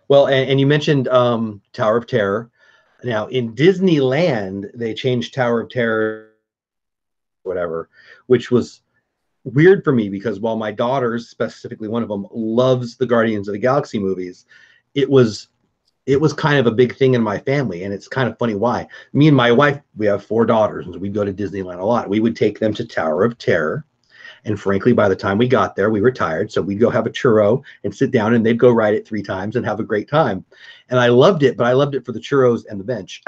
Well, and you mentioned Tower of Terror. Now in Disneyland, they changed Tower of Terror, whatever, which was weird for me because while my daughters, specifically one of them, loves the Guardians of the Galaxy movies, it was kind of a big thing in my family, and it's kind of funny why. Me and my wife, we have 4 daughters, and we go to Disneyland a lot. We would take them to Tower of Terror, and frankly, by the time we got there, we were tired, so we'd go have a churro and sit down, and they'd go ride it 3 times and have a great time. And I loved it, but I loved it for the churros and the bench.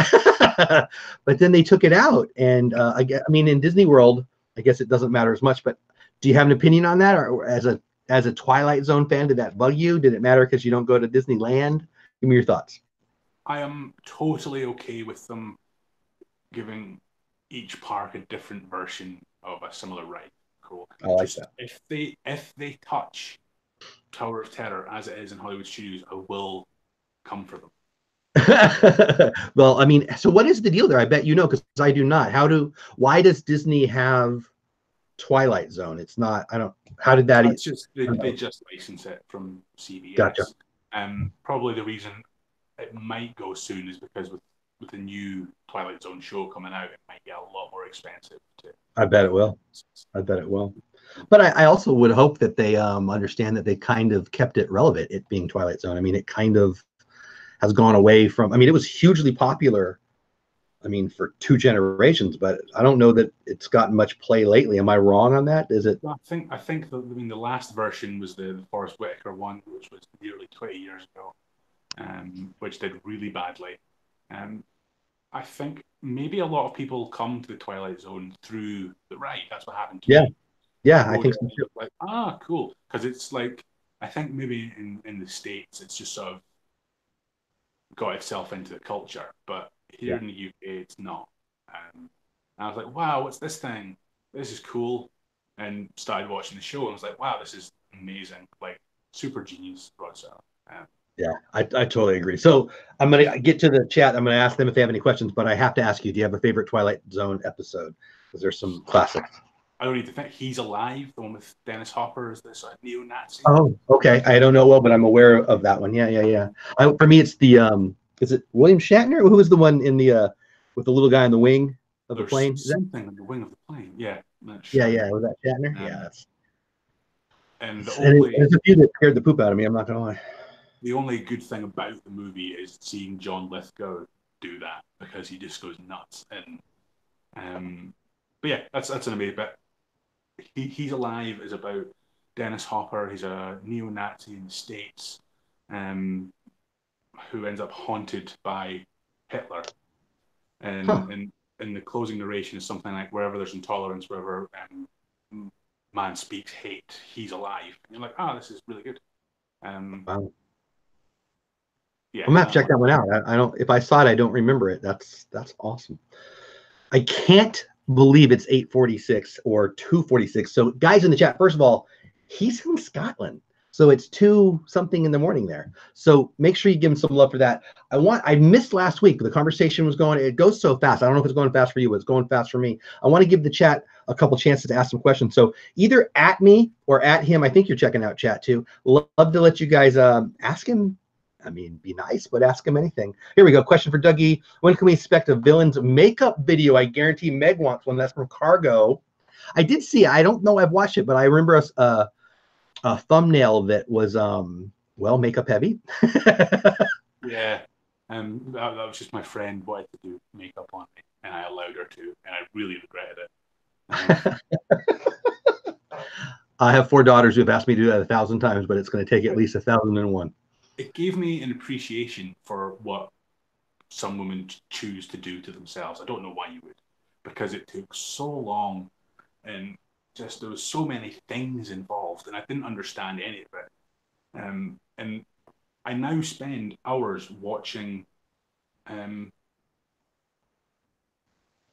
But then they took it out, and in Disney World, I guess it doesn't matter as much. But do you have an opinion on that, or as a Twilight Zone fan, did that bug you? Did it matter because you don't go to Disneyland? Give me your thoughts.
I am totally okay with them giving each park a different version of a similar ride. Cool.
I like that.
If they touch Tower of Terror as it is in Hollywood Studios, I will come for them.
Well, I mean, so what is the deal there? I bet you know, because I do not. Why does Disney have Twilight Zone? It's not, how did that?
It's just they just license it from CBS.
Gotcha.
Probably the reason it might go soon is because with the new Twilight Zone show coming out, it might get a lot more expensive.
I bet it will. But I also would hope that they understand that they kind of kept it relevant, it being Twilight Zone. I mean, it kind of has gone away from, I mean, it was hugely popular, I mean, for 2 generations, but I don't know that it's gotten much play lately. Am I wrong on that? Is it?
I think the last version was the Forrest Whitaker one, which was nearly 20 years ago, which did really badly. I think maybe a lot of people come to the Twilight Zone through the ride. That's what happened to me.
Yeah, I think so too.
Like, cool. Because it's like, I think maybe in the States, it's just sort of got itself into the culture. But here in the UK, it's not. And I was like, wow, what's this thing? This is cool. And started watching the show and was like, wow, this is amazing. Like, super genius, Rod Serling.
Yeah, I totally agree. So I'm going to get to the chat. I'm going to ask them if they have any questions, but I have to ask you, do you have a favorite Twilight Zone episode? Because there's some classics.
I don't need to think. He's Alive, the one with Dennis Hopper as this neo-Nazi.
Oh, okay. I don't know well, but I'm aware of that one. Yeah. For me, it's the is it William Shatner? Who was the one in the with the little guy on the wing of the plane?
Something on the wing of the plane. Yeah.
Yeah. Was that Shatner? Yeah.
And
there's a few that scared the poop out of me. I'm not gonna lie.
The only good thing about the movie is seeing John Lithgow do that, because he just goes nuts. And but yeah, that's an amazing bit. He's Alive is about Dennis Hopper. He's a neo-Nazi in the States, who ends up haunted by Hitler. And in the closing narration is something like, wherever there's intolerance, wherever man speaks hate, he's alive. And you're like, this is really good.
Wow.
Yeah,
I'm gonna have to check that one out. I don't. If I saw it, I don't remember it. That's awesome. I can't believe it's 8:46 or 2:46. So, guys in the chat, first of all, he's from Scotland, so it's 2 something in the morning there. So make sure you give him some love for that. I missed last week. The conversation was going. It goes so fast. I don't know if it's going fast for you, but it's going fast for me. I want to give the chat a couple chances to ask some questions. So either at me or at him. I think you're checking out chat too. Love to let you guys ask him. I mean, be nice, but ask him anything. Here we go. Question for Dougie. When can we expect a villain's makeup video? I guarantee Meg wants one. That's from Cargo. I did see it. I don't know I've watched it, but I remember a thumbnail that was, makeup heavy.
Yeah. That was just my friend wanted to do makeup on me, and I allowed her to, and I really regretted it.
I have 4 daughters who have asked me to do that 1,000 times, but it's going to take at least 1,001.
It gave me an appreciation for what some women choose to do to themselves. I don't know why you would, because it took so long, and just there was so many things involved, and I didn't understand any of it. And I now spend hours watching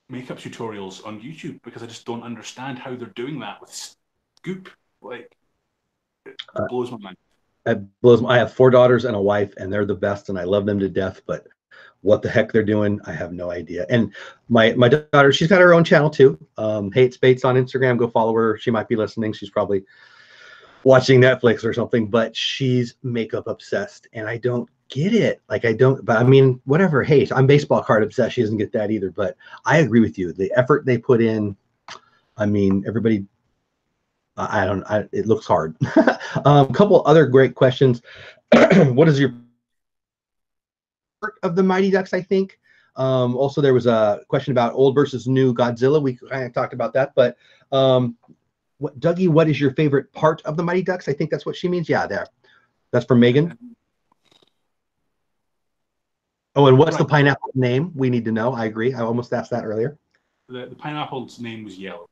makeup tutorials on YouTube because I just don't understand how they're doing that with Goop. Like, it blows my mind.
I have 4 daughters and a wife, and they're the best, and I love them to death. But what the heck they're doing, I have no idea. And my daughter, she's got her own channel too. Hates Bates on Instagram. Go follow her. She might be listening. She's probably watching Netflix or something. But she's makeup obsessed, and I don't get it. Like, I don't. But I mean, whatever. Hey, I'm baseball card obsessed. She doesn't get that either. But I agree with you. The effort they put in. I mean, everybody. It looks hard. A couple other great questions. What is your of the Mighty Ducks? I think. Also, there was a question about old versus new Godzilla. We kind of talked about that, but Dougie, what is your favorite part of the Mighty Ducks? I think that's what she means. Yeah, there. That's from Megan. Oh, and what's the pineapple name? We need to know. I agree. I almost asked that earlier.
The pineapple's name was Yellow.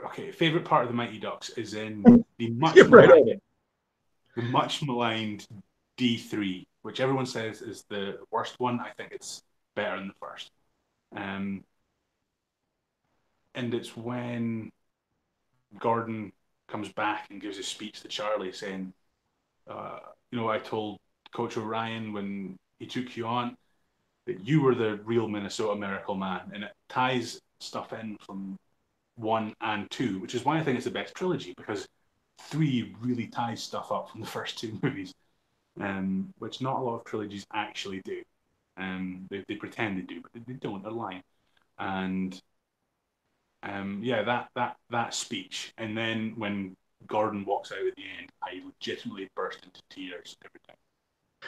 Okay, favorite part of the Mighty Ducks is in the much maligned D3, which everyone says is the worst one. I think it's better than the first. And it's when Gordon comes back and gives a speech to Charlie saying, I told Coach O'Ryan when he took you on that you were the real Minnesota Miracle Man. And it ties stuff in from 1 and 2, which is why I think it's the best trilogy, because 3 really ties stuff up from the first 2 movies, which not a lot of trilogies actually do. They pretend they do, but they don't. They're lying. And that speech, and then when Gordon walks out at the end, I legitimately burst into tears every time.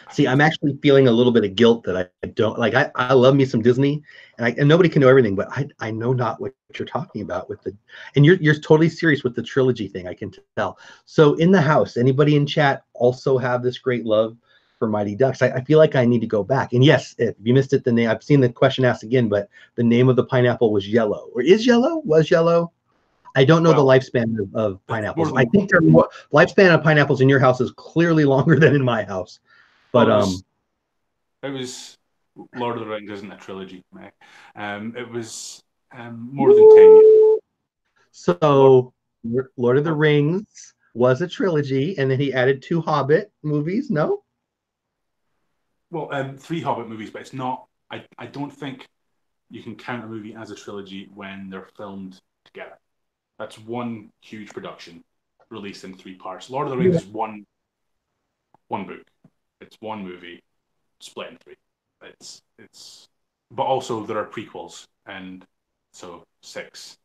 See, I'm actually feeling a little bit of guilt that I don't like. I love me some Disney, and nobody can know everything, but I know not what you're talking about with the, and you're totally serious with the trilogy thing. I can tell. So in the house, anybody in chat also have this great love for Mighty Ducks? I feel like I need to go back. And yes, if you missed it, the name, I've seen the question asked again, but the name of the pineapple was yellow, or was yellow. I don't know the lifespan of pineapples. I think lifespan of pineapples in your house is clearly longer than in my house. But
it was Lord of the Rings isn't a trilogy, Meg. It was more than 10 years.
So Lord of the Rings was a trilogy, and then he added 2 Hobbit movies. No.
Well, 3 Hobbit movies, but it's not. I don't think you can count a movie as a trilogy when they're filmed together. That's one huge production released in 3 parts. Lord of the Rings is one book. It's one movie split in 3. It's but also there are prequels, and so 6,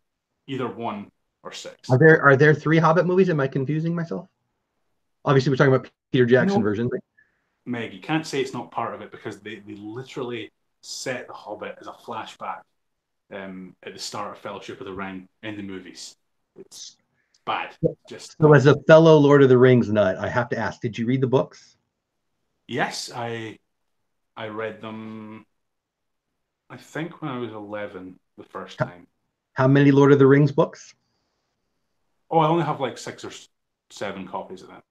either 1 or 6.
Are there 3 Hobbit movies? Am I confusing myself? Obviously, we're talking about Peter Jackson version.
Meg, you can't say it's not part of it, because they literally set the Hobbit as a flashback at the start of Fellowship of the Ring in the movies. It's bad.
So as a fellow Lord of the Rings nut, I have to ask, did you read the books?
Yes, I read them, I think, when I was 11 the first time.
How many Lord of the Rings books?
Oh, I only have like 6 or 7 copies of them.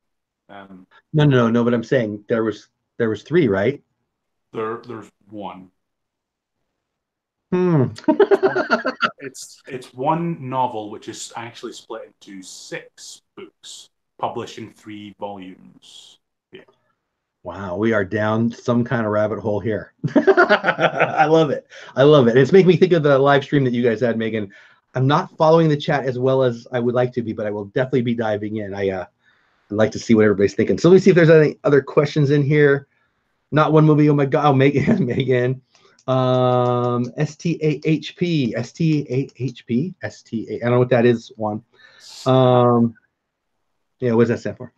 No, but I'm saying there was 3, right?
There's 1. It's one novel, which is actually split into 6 books, published in 3 volumes. Yeah.
Wow, we are down some kind of rabbit hole here. I love it. It's making me think of the live stream that you guys had, Megan. I'm not following the chat as well as I would like to be, but I will definitely be diving in. I'd like to see what everybody's thinking. So let me see if there's any other questions in here. Not one movie. Oh my God. Oh, Megan. STAHP. I don't know what that is. One. Yeah, what does that stand for?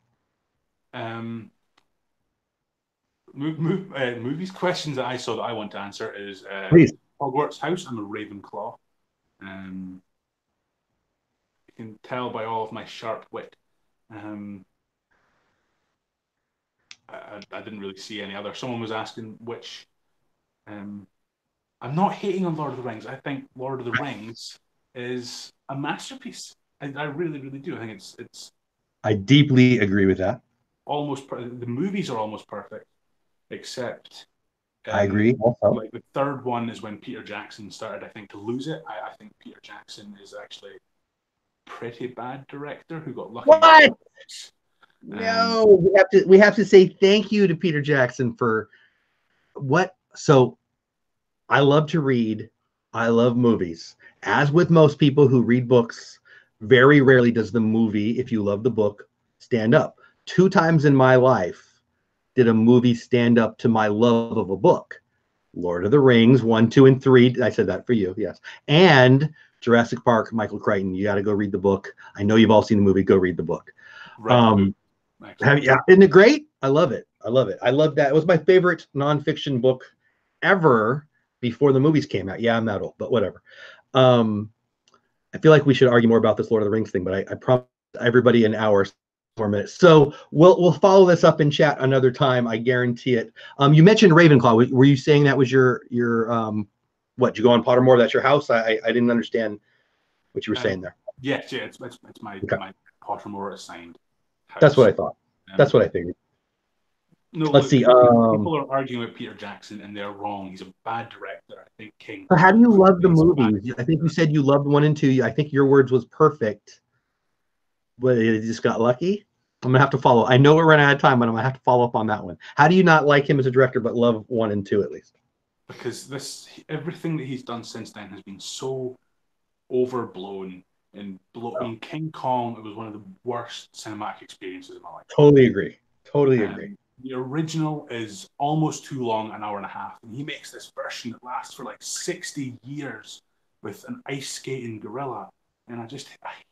Movies questions that I saw that I want to answer is Hogwarts House. I'm a Ravenclaw. You can tell by all of my sharp wit. I didn't really see any other. Someone was asking which. I'm not hating on Lord of the Rings. I think Lord of the Rings is a masterpiece. I really, really do. I think it's.
I deeply agree with that.
The movies are almost perfect, except.
I agree. Also,
like the third one is when Peter Jackson started, I think, to lose it. I think Peter Jackson is actually a pretty bad director who got lucky.
What? No, we have to say thank you to Peter Jackson for what. So, I love to read. I love movies. As with most people who read books, very rarely does the movie, if you love the book, stand up. 2 times in my life did a movie stand up to my love of a book. Lord of the Rings, 1, 2, and 3. I said that for you, yes. And Jurassic Park, Michael Crichton. You got to go read the book. I know you've all seen the movie. Go read the book.
Right.
Isn't it great? I love it. I love that. It was my favorite nonfiction book ever before the movies came out. Yeah, I'm that old, but whatever. I feel like we should argue more about this Lord of the Rings thing, but I promise everybody an hour, 4 minutes. So we'll follow this up in chat another time. I guarantee it. You mentioned Ravenclaw. Were you saying that was your what, did you go on Pottermore? That's your house? I didn't understand what you were saying there.
Yes, yeah, it's my Pottermore assigned house.
That's what I thought. That's what I figured.
No,
let's see.
People are arguing with Peter Jackson, and they're wrong. He's a bad director. I think King.
How do you love the movies? I think you said you loved 1 and 2. I think your words was perfect, but you just got lucky. I'm gonna have to follow. I know we're running out of time, but I'm gonna have to follow up on that one. How do you not like him as a director, but love 1 and 2 at least?
Because everything that he's done since then has been so overblown and in King Kong, it was one of the worst cinematic experiences of my life.
Totally agree. Totally agree.
The original is almost too long, an hour and a half, and he makes this version that lasts for like 60 years with an ice skating gorilla, and I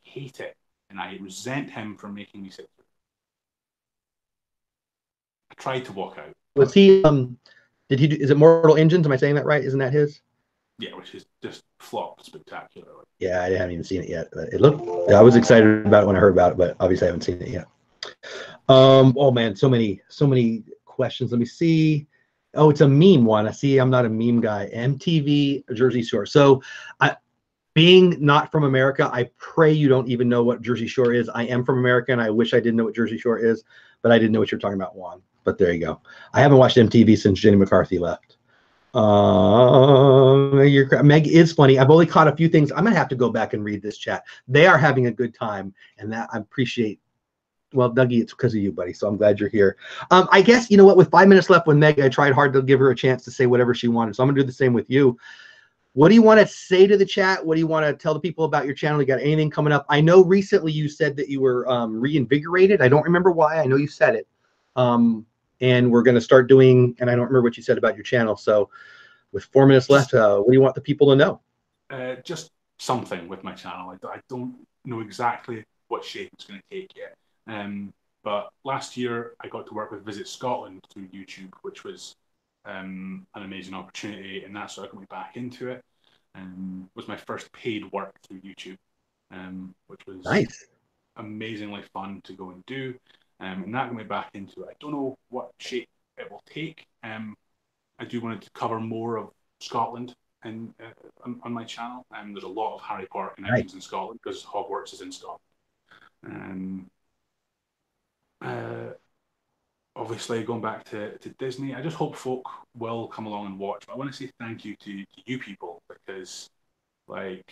hate it, and I resent him for making me sit through. I tried to walk out.
Was he? Did he? Is it Mortal Engines? Am I saying that right? Isn't that his?
Yeah, which is just flopped spectacularly.
Yeah, I haven't even seen it yet. But it looked. I was excited about it when I heard about it, but obviously I haven't seen it yet. Oh man, so many questions. Let me see. Oh, it's a meme one. I see. I'm not a meme guy. MTV Jersey Shore. So, being not from America, I pray you don't even know what Jersey Shore is. I am from America, and I wish I didn't know what Jersey Shore is, but I didn't know what you're talking about, Juan. But there you go. I haven't watched MTV since Jenny McCarthy left. Meg is funny. I've only caught a few things. I'm gonna have to go back and read this chat. They are having a good time, and that I appreciate. Well, Dougie, it's because of you, buddy. So I'm glad you're here. I guess, you know what, with 5 minutes left with Meg, I tried hard to give her a chance to say whatever she wanted. So I'm gonna do the same with you. What do you want to say to the chat? What do you want to tell the people about your channel? You got anything coming up? I know recently you said that you were reinvigorated. I don't remember why. I know you said it. And we're going to start doing, and I don't remember what you said about your channel. So with 4 minutes left, what do you want the people to know?
Just something with my channel. I don't know exactly what shape it's going to take yet. But last year I got to work with Visit Scotland through YouTube, which was an amazing opportunity, and that sort of got me back into it. Was my first paid work through YouTube, which was
nice,
amazingly fun to go and do. And that got me back into it. I don't know what shape it will take. I do want to cover more of Scotland and on my channel. There's a lot of Harry Potter connections in Scotland because Hogwarts is in Scotland. Obviously, going back to Disney, I just hope folk will come along and watch. But I want to say thank you to you people, because like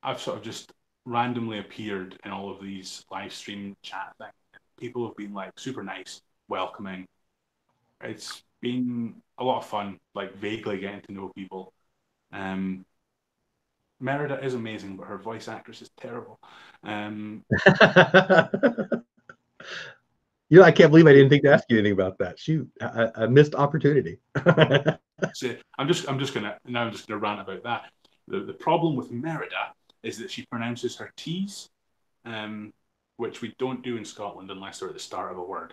I've sort of just randomly appeared in all of these live stream chat things. People have been like super nice, welcoming. It's been a lot of fun, like vaguely getting to know people. Merida is amazing, but her voice actress is terrible.
You know, I can't believe I didn't think to ask you anything about that. Shoot, a missed opportunity.
So I'm just gonna rant about that. The problem with Merida is that she pronounces her T's, which we don't do in Scotland unless they're at the start of a word.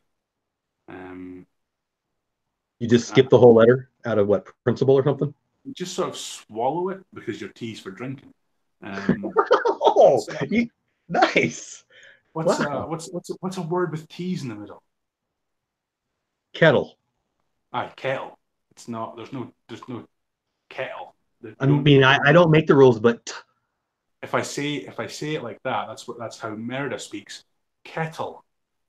You just skip the whole letter out of what, principle or something?
You just sort of swallow it because your T's for drinking.
Nice.
What's a word with T's in the middle?
Kettle.
Kettle. It's not. There's no kettle.
I mean, I don't make the rules, but
if I say it like that, that's how Merida speaks. Kettle.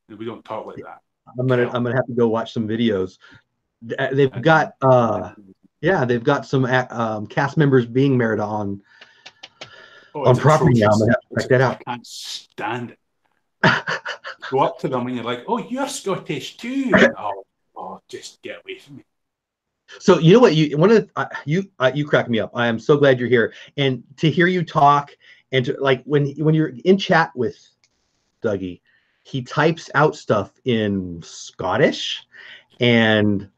We don't talk like that.
I'm gonna have to go watch some videos. They've got they've got some cast members being Merida on property now. I'm gonna have to check that out.
I can't stand it. Go up to them and you're like, "Oh, you're Scottish too." Oh, just get away from me.
So you know what? You crack me up. I am so glad you're here, and to hear you talk, and to, like when you're in chat with Dougie, he types out stuff in Scottish, and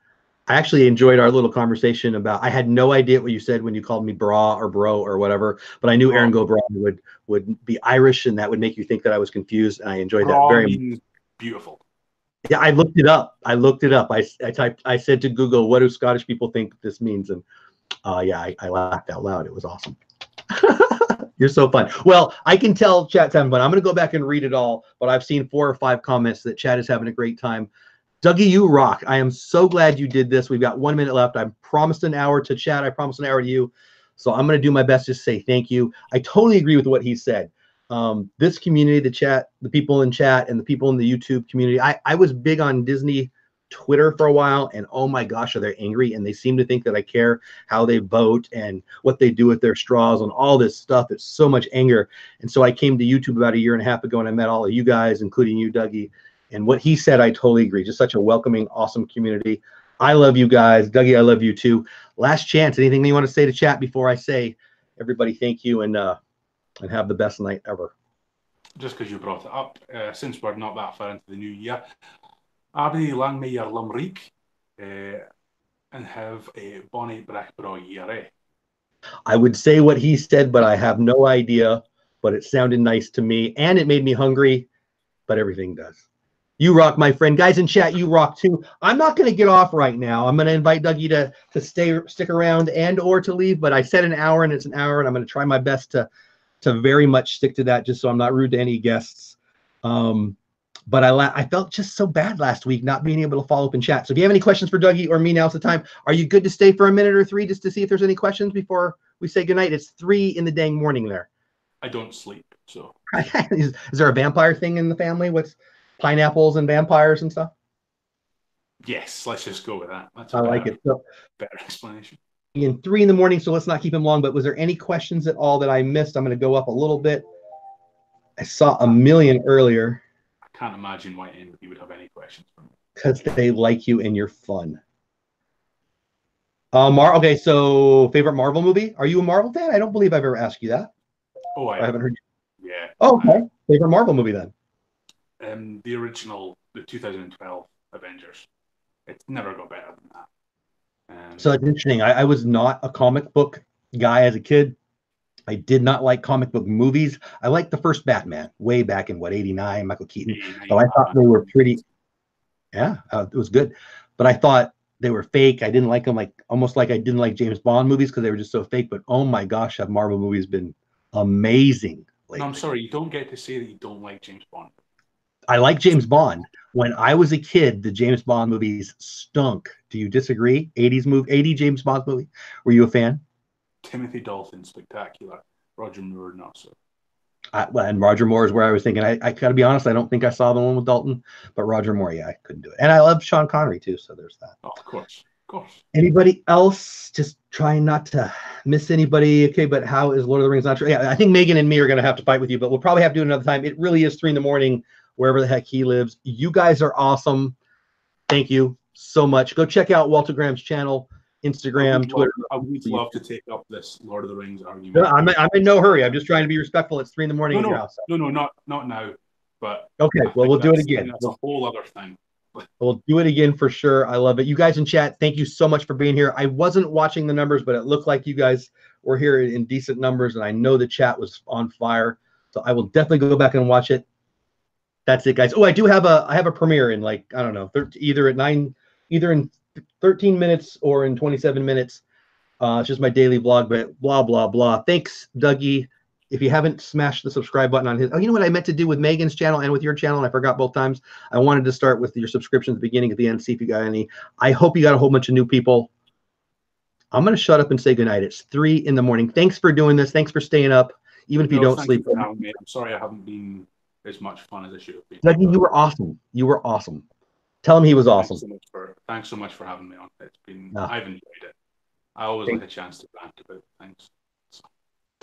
I actually enjoyed our little conversation about. I had no idea what you said when you called me bra or bro or whatever, but I knew Aaron Go Bra would be Irish, and that would make you think that I was confused, and I enjoyed that very much.
Beautiful.
Yeah, I looked it up. I said to Google, "What do Scottish people think this means?" And I laughed out loud. It was awesome. You're so fun. Well, I can tell chat's having fun. I'm going to go back and read it all, but I've seen 4 or 5 comments that chat is having a great time. Dougie, you rock. I am so glad you did this. We've got 1 minute left. I promised an hour to chat. I promised an hour to you. So I'm going to do my best to say thank you. I totally agree with what he said. This community, the chat, the people in chat, and the people in the YouTube community. I was big on Disney Twitter for a while, and oh my gosh, are they angry? And they seem to think that I care how they vote and what they do with their straws and all this stuff. It's so much anger. And so I came to YouTube about 1.5 years ago, and I met all of you guys, including you, Dougie. And what he said, I totally agree. Just such a welcoming, awesome community. I love you guys. Dougie, I love you too. Last chance. Anything you want to say to chat before I say, everybody, thank you, and have the best night ever.
Just because you brought it up, since we're not that far into the new year, Abdi lang me your Limerick and have a bonnie brach bra year.
I would say what he said, but I have no idea. But it sounded nice to me, and it made me hungry. But everything does. You rock, my friend. Guys in chat, you rock too. I'm not going to get off right now. I'm going to invite Dougie to stick around and or to leave. But I said an hour, and it's an hour, and I'm going to try my best to very much stick to that, just so I'm not rude to any guests. But I felt just so bad last week not being able to follow up in chat. So if you have any questions for Dougie or me, now's the time. Are you good to stay for a minute or 3 just to see if there's any questions before we say goodnight? It's 3 in the dang morning there.
I don't sleep, so.
Is there a vampire thing in the family with pineapples and vampires and stuff?
Yes, let's just go with that. That's
I like it. So,
better explanation.
In 3 in the morning, so let's not keep him long. But was there any questions at all that I missed? I'm going to go up a little bit. I saw a million earlier.
I can't imagine why anybody would have any questions for me.
Because they like you and you're fun. Okay, so favorite Marvel movie? Are you a Marvel fan? I don't believe I've ever asked you that.
Oh,
I haven't heard
you. Yeah.
Oh, okay. Favorite Marvel movie then?
The original, the 2012 Avengers. It's never got better than that.
So it's interesting. I was not a comic book guy as a kid. I did not like comic book movies. I liked the first Batman way back in, 89, Michael Keaton. So I thought they were pretty, yeah, it was good. But I thought they were fake. I didn't like them, almost like I didn't like James Bond movies because they were just so fake. But oh my gosh, have Marvel movies been amazing lately.
No, I'm sorry, you don't get to say that you don't like James Bond.
I like James Bond. When I was a kid, the James Bond movies stunk. Do you disagree? 80 James Bond movie. Were you a fan?
Timothy Dalton, spectacular. Roger Moore, not so.
And Roger Moore is where I was thinking. I got to be honest, I don't think I saw the one with Dalton, but Roger Moore, yeah, I couldn't do it. And I love Sean Connery too, so there's that.
Oh, of course.
Anybody else? Just trying not to miss anybody. Okay, but how is Lord of the Rings not true? Yeah, I think Megan and me are going to have to fight with you, but we'll probably have to do it another time. It really is 3 in the morning, wherever the heck he lives. You guys are awesome. Thank you so much. Go check out Walt-O-Gramsc channel, Instagram, Twitter.
I would love to take up this Lord of the Rings argument.
No, I'm in no hurry. I'm just trying to be respectful. It's 3 in the morning in your house.
No, not now. But
okay, well, we'll do it again.
That's a whole other thing.
We'll do it again for sure. I love it. You guys in chat, thank you so much for being here. I wasn't watching the numbers, but it looked like you guys were here in decent numbers, and I know the chat was on fire. So I will definitely go back and watch it. That's it, guys. Oh, I have a premiere in I don't know, either in 13 minutes or in 27 minutes. It's just my daily vlog, but blah, blah, blah. Thanks, Dougie. If you haven't smashed the subscribe button on his, you know what I meant to do with Megan's channel and with your channel, and I forgot both times. I wanted to start with your subscription at the beginning, at the end, see if you got any. I hope you got a whole bunch of new people. I'm going to shut up and say goodnight. It's 3 in the morning. Thanks for doing this. Thanks for staying up, even if you don't sleep.
I'm sorry I haven't been as much fun as I should have been.
Dougie, you were awesome. You were awesome. Tell him he was awesome.
Thanks so much for having me on. It's been, I've enjoyed it. I always like a chance to rant about things.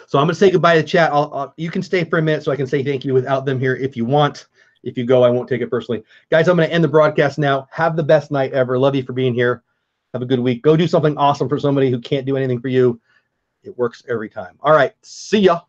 So I'm going to say goodbye to the chat. You can stay for a minute so I can say thank you without them here if you want. If you go, I won't take it personally. Guys, I'm going to end the broadcast now. Have the best night ever. Love you for being here. Have a good week. Go do something awesome for somebody who can't do anything for you. It works every time. All right. See ya.